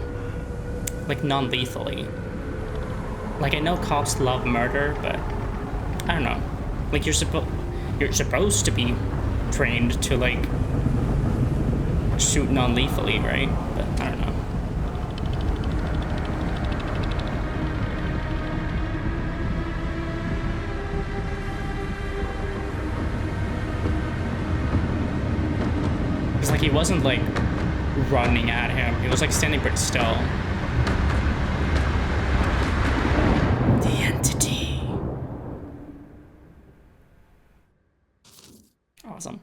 like, non-lethally? Like, I know cops love murder, but I don't know. Like, you're supposed to be trained to, like, shoot non-lethally, right? But I don't know. It's like he wasn't, like, running at him. He was, like, standing pretty still. The entity. Awesome.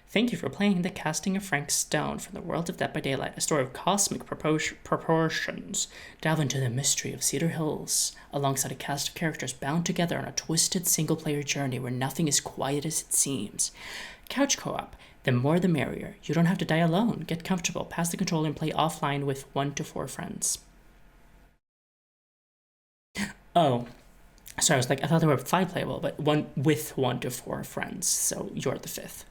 Thank you for playing The Casting of Frank Stone from the world of Dead by Daylight, a story of cosmic proportions. Delve into the mystery of Cedar Hills, alongside a cast of characters bound together on a twisted single-player journey where nothing is quiet as it seems. Couch co-op. The more the merrier. You don't have to die alone. Get comfortable, pass the controller, and play offline with 1 to 4 friends. Oh, sorry, I was like, I thought there were 5 playable, but 1 to 4 friends, so you're the 5th.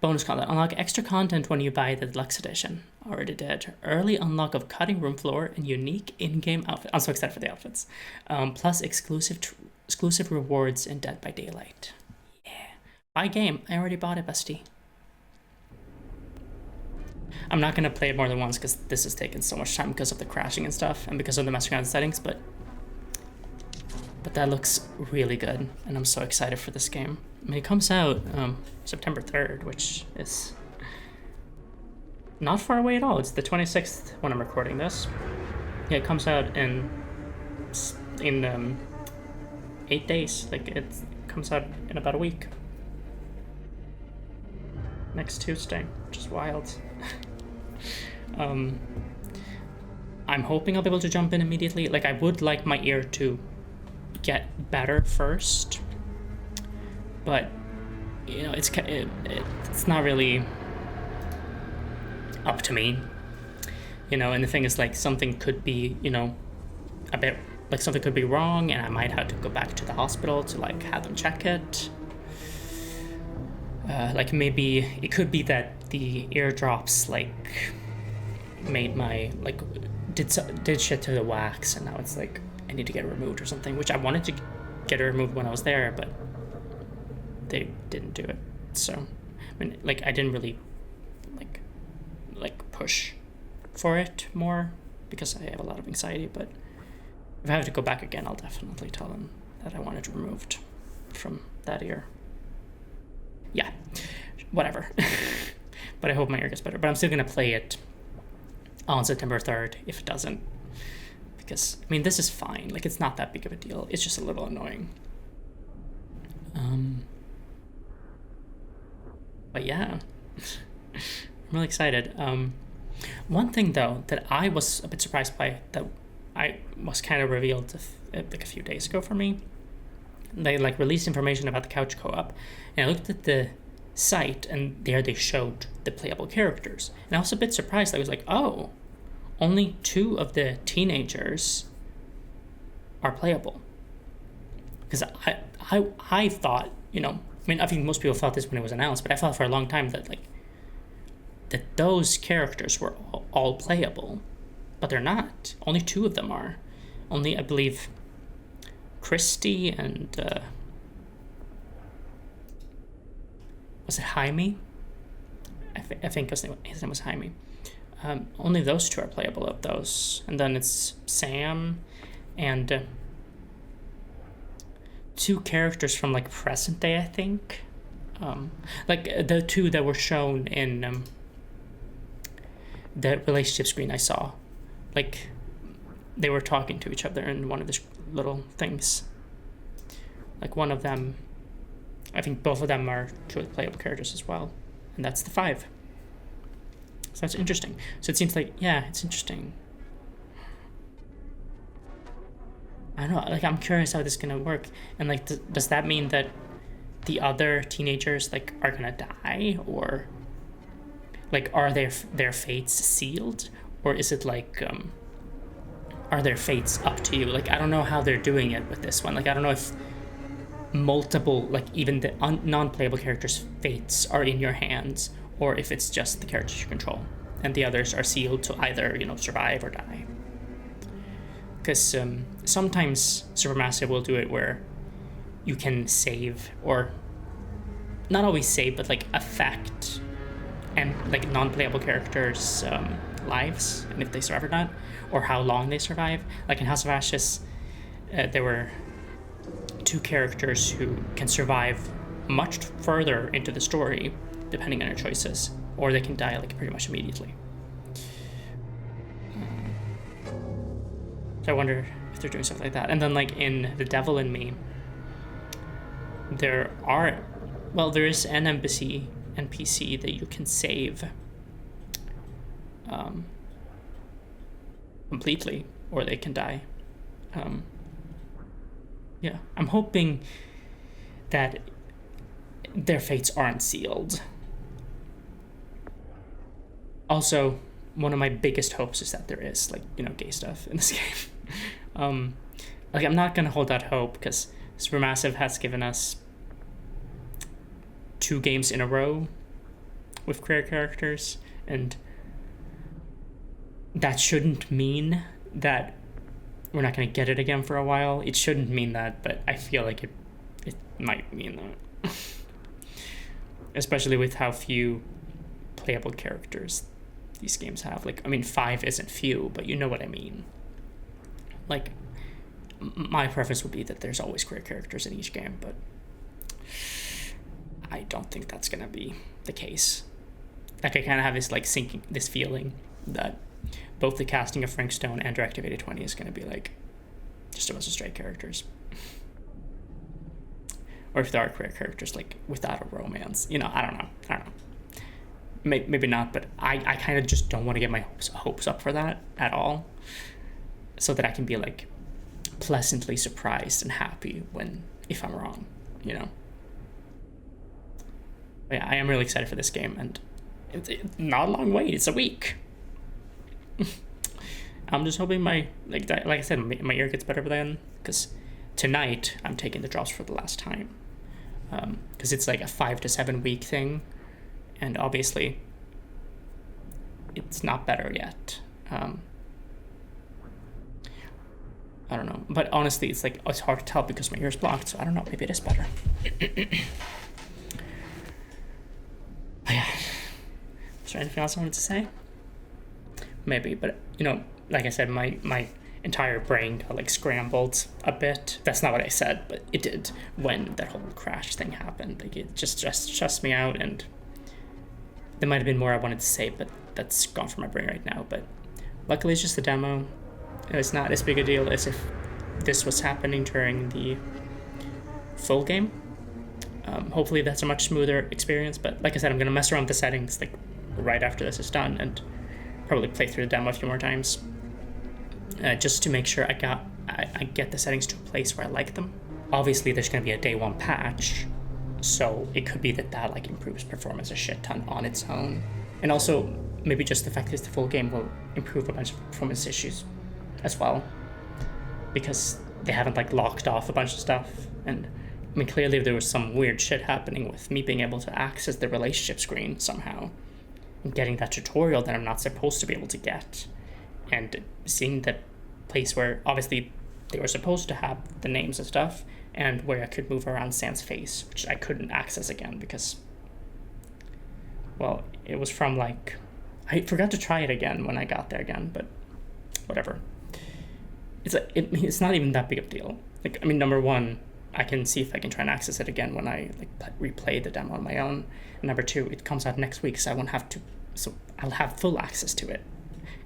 Bonus content. Unlock extra content when you buy the deluxe edition. Already did. Early unlock of cutting room floor and unique in-game outfit. I'm so excited for the outfits. Plus exclusive rewards in Dead by Daylight. Yeah. Buy game. I already bought it, bestie. I'm not going to play it more than once because this has taken so much time because of the crashing and stuff and because of the messing around settings, but that looks really good and I'm so excited for this game. I mean, it comes out September 3rd, which is not far away at all. It's the 26th when I'm recording this. Yeah, it comes out in 8 days. Like, it comes out in about a week. Next Tuesday, which is wild. I'm hoping I'll be able to jump in immediately. Like, I would like my ear to get better first, but you know, it's not really up to me, you know. And the thing is, like, something could be, you know, a bit like something could be wrong, and I might have to go back to the hospital to, like, have them check it. Like, maybe it could be that the eardrops, like, made my, like, did shit to the wax, and now it's like I need to get it removed or something, which I wanted to get it removed when I was there, but they didn't do it. So, I mean, like, I didn't really like push for it more because I have a lot of anxiety. But if I have to go back again, I'll definitely tell them that I want it removed from that ear. Yeah, whatever. But I hope my ear gets better. But I'm still gonna play it on September 3rd if it doesn't, because I mean, this is fine. Like, it's not that big of a deal. It's just a little annoying. But yeah, I'm really excited. One thing though that I was a bit surprised by, that I was kind of revealed like a few days ago for me. They like released information about the couch co-op, and I looked at the site, and there they showed the playable characters, and I was a bit surprised. I was like, oh, only 2 of the teenagers are playable. Because I thought, you know, I mean, I think most people thought this when it was announced, but I thought for a long time that those characters were all playable, but they're not. Only 2 of them are. Only, I believe, Christy and was it Jaime? I think his name was Jaime. Only those 2 are playable of those, and then it's Sam and 2 characters from like present day, I think. Like the 2 that were shown in the relationship screen I saw, like they were talking to each other in one of the little things. Like one of them, I think both of them are 2 playable characters as well, and that's the 5. So that's interesting. So it seems like, yeah, it's interesting. I don't know, like, I'm curious how this is gonna work, and like, does that mean that the other teenagers like are gonna die, or like are their fates sealed, or is it like are their fates up to you? Like, I don't know how they're doing it with this one. Like, I don't know if multiple, like even the non-playable characters' fates are in your hands, or if it's just the characters you control, and the others are sealed to either, you know, survive or die. Because sometimes Supermassive will do it where you can save, or not always save, but like affect and like non-playable characters' lives, and if they survive or not, or how long they survive. Like in House of Ashes, there were 2 characters who can survive much further into the story, depending on your choices, or they can die like pretty much immediately. So I wonder if they're doing stuff like that. And then like in The Devil in Me, there is an NPC that you can save completely, or they can die. Yeah, I'm hoping that their fates aren't sealed. Also, one of my biggest hopes is that there is, like, you know, gay stuff in this game. Like, I'm not gonna hold out hope, because Supermassive has given us 2 games in a row with queer characters, and that shouldn't mean that we're not gonna get it again for a while. It shouldn't mean that, but I feel like it might mean that. Especially with how few playable characters these games have. Like, I mean, 5 isn't few, but you know what I mean. Like, my preference would be that there's always queer characters in each game, but I don't think that's gonna be the case. Like, I kind of have this like this feeling that both the casting of Frank Stone and Directive 8020 is gonna be like just a bunch of straight characters. Or if there are queer characters, like without a romance, you know, I don't know. Maybe not, but I kind of just don't want to get my hopes up for that at all, so that I can be like pleasantly surprised and happy if I'm wrong, you know. But yeah, I am really excited for this game, and it's not a long wait. It's a week. I'm just hoping like I said, my ear gets better then, because tonight I'm taking the drops for the last time, because it's like a 5 to 7 week thing, and obviously it's not better yet. I don't know, but honestly, it's hard to tell because my ear's blocked, so I don't know, maybe it is better. Is there anything else I wanted to say? Maybe, but like I said, my entire brain got like scrambled a bit. That's not what I said, but it did when that whole crash thing happened. Like it just stressed me out, and there might have been more I wanted to say, but that's gone from my brain right now. But luckily, it's just a demo. It's not as big a deal as if this was happening during the full game. Hopefully, that's a much smoother experience. But like I said, I'm gonna mess around with the settings like right after this is done, and probably play through the demo a few more times, just to make sure I get the settings to a place where I like them. Obviously, there's going to be a day one patch, so it could be that like improves performance a shit ton on its own, and also maybe just the fact that it's the full game will improve a bunch of performance issues as well, because they haven't like locked off a bunch of stuff. And I mean, clearly there was some weird shit happening with me being able to access the relationship screen somehow, getting that tutorial that I'm not supposed to be able to get, and seeing the place where obviously they were supposed to have the names and stuff, and where I could move around Sam's face, which I couldn't access again because, well, it was from like, I forgot to try it again when I got there again, but whatever. It's not even that big of a deal. Like, I mean, number one, I can see if I can try and access it again when I like replay the demo on my own. And number two, it comes out next week, so I won't have to. So I'll have full access to it,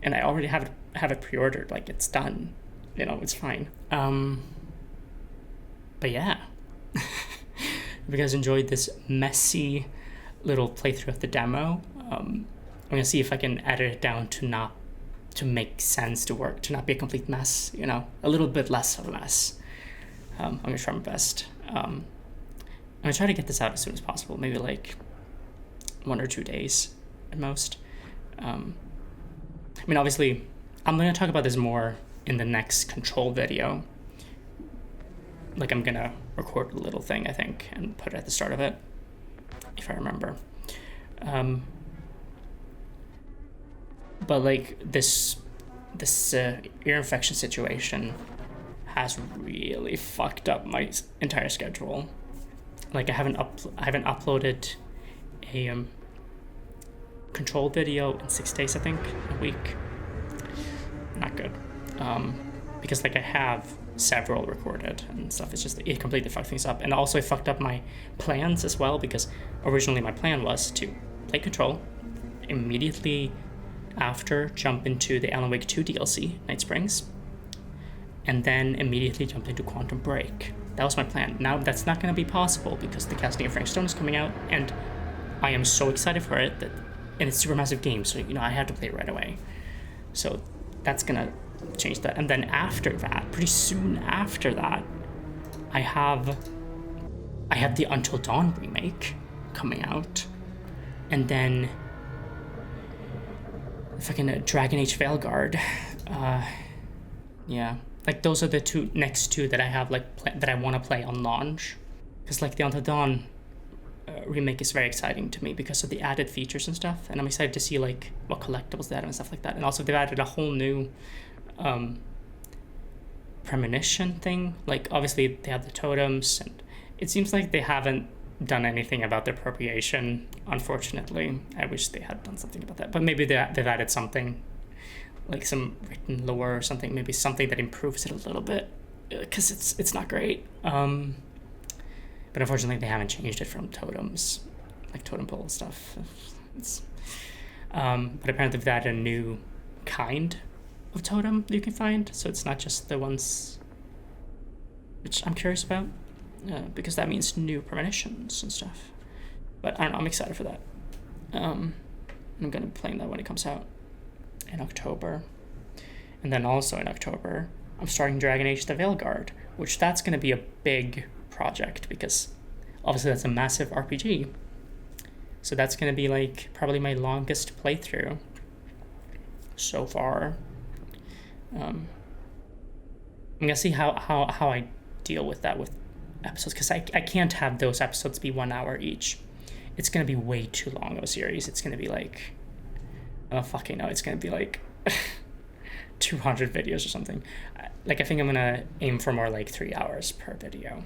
and I already have it pre-ordered. Like it's done, it's fine. But yeah, if you guys enjoyed this messy little playthrough of the demo, I'm gonna see if I can edit it down to make sense, to work, to not be a complete mess. A little bit less of a mess. I'm gonna try my best. I'm gonna try to get this out as soon as possible, maybe like 1 or 2 days at most. I mean, obviously, I'm gonna talk about this more in the next Control video. Like, I'm gonna record a little thing, I think, and put it at the start of it, if I remember. But like this ear infection situation has really fucked up my entire schedule. Like I haven't uploaded a Control video in 6 days, I think, a week. Not good. Because like I have several recorded and stuff. It completely fucked things up. And also it fucked up my plans as well, because originally my plan was to play Control, immediately after jump into the Alan Wake 2 DLC, Night Springs, and then immediately jump into Quantum Break. That was my plan. Now that's not going to be possible because The Casting of Frank Stone is coming out, and I am so excited for it, and it's a supermassive game, so I have to play it right away. So that's going to change that. And then after that, pretty soon after that, I have the Until Dawn remake coming out, and then fucking Dragon Age Veilguard. Yeah. Like, those are the next two that I have, that I want to play on launch. Because, like, the Until Dawn remake is very exciting to me because of the added features and stuff. And I'm excited to see, like, what collectibles they add and stuff like that. And also, they've added a whole new premonition thing. Like, obviously, they have the totems. And it seems like they haven't done anything about the appropriation, unfortunately. I wish they had done something about that. But maybe they've added something, like some written lore or something, maybe something that improves it a little bit, because it's not great. But unfortunately, they haven't changed it from totems, like totem pole stuff. But apparently they've added a new kind of totem that you can find, so it's not just the ones, which I'm curious about, because that means new premonitions and stuff. But I don't know, I'm excited for that. I'm gonna be playing that when it comes out in October. And then also in October, I'm starting Dragon Age the Veilguard, which that's going to be a big project because obviously that's a massive RPG. So that's going to be like probably my longest playthrough so far. I'm going to see how I deal with that with episodes, because I can't have those episodes be 1 hour each. It's going to be way too long of a series. It's going to be like, oh fucking no, it's gonna be like 200 videos or something. Like, I think I'm gonna aim for more like 3 hours per video,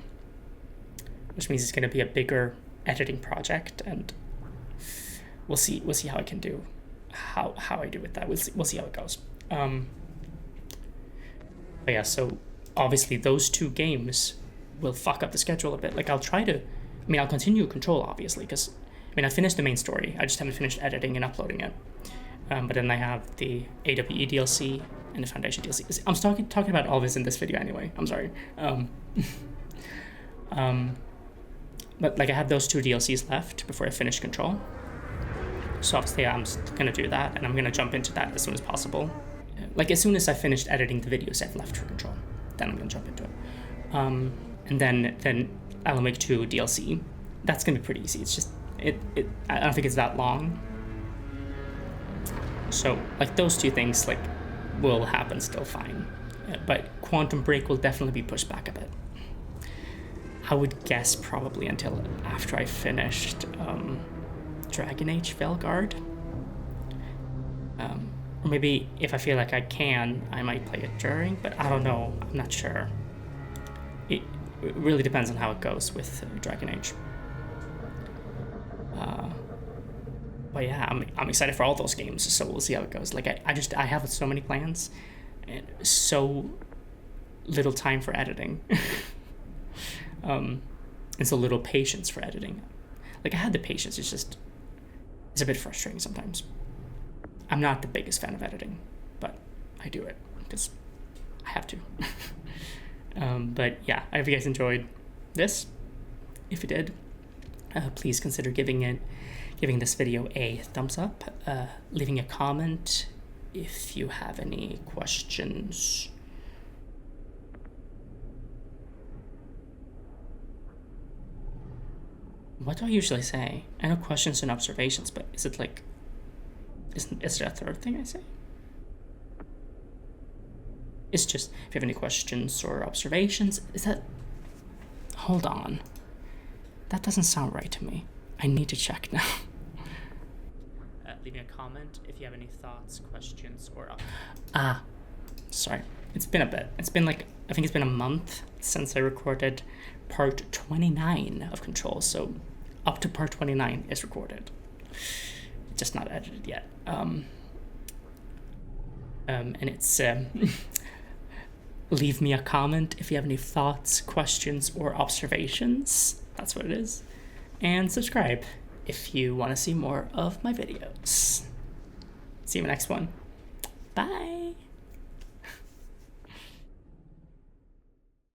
which means it's gonna be a bigger editing project, and we'll see how I can do, how I do with that. We'll see how it goes. But yeah, so obviously those 2 games will fuck up the schedule a bit. Like I'll continue Control obviously, because I finished the main story. I just haven't finished editing and uploading it. But then I have the AWE DLC and the Foundation DLC. I'm talking about all this in this video anyway. I'm sorry. But like I have those 2 DLCs left before I finish Control. So obviously I'm gonna do that, and I'm gonna jump into that as soon as possible. Like as soon as I finished editing the videos I've left for Control, then I'm gonna jump into it. And then Alan Wake 2 DLC. That's gonna be pretty easy. It's just I don't think it's that long. So like those 2 things like will happen still fine. But Quantum Break will definitely be pushed back a bit. I would guess probably until after I finished Dragon Age Veilguard. Or maybe if I feel like I can, I might play it during, but I don't know. I'm not sure. It really depends on how it goes with Dragon Age. But yeah, I'm excited for all those games, so we'll see how it goes. Like I have so many plans and so little time for editing. And so little patience for editing. Like I had the patience, it's a bit frustrating sometimes. I'm not the biggest fan of editing, but I do it because I have to. But yeah, I hope you guys enjoyed this. If you did, please consider giving this video a thumbs up, leaving a comment if you have any questions. What do I usually say? I know questions and observations, but is it like, is there a third thing I say? It's just, if you have any questions or observations, is that, hold on. That doesn't sound right to me. I need to check now. Leave me a comment if you have any thoughts, questions, or, sorry. It's been a bit. It's been like, I think it's been a month since I recorded part 29 of Control, so up to part 29 is recorded. Just not edited yet. And it's leave me a comment if you have any thoughts, questions, or observations. That's what it is. And subscribe if you want to see more of my videos. See you in the next one. Bye.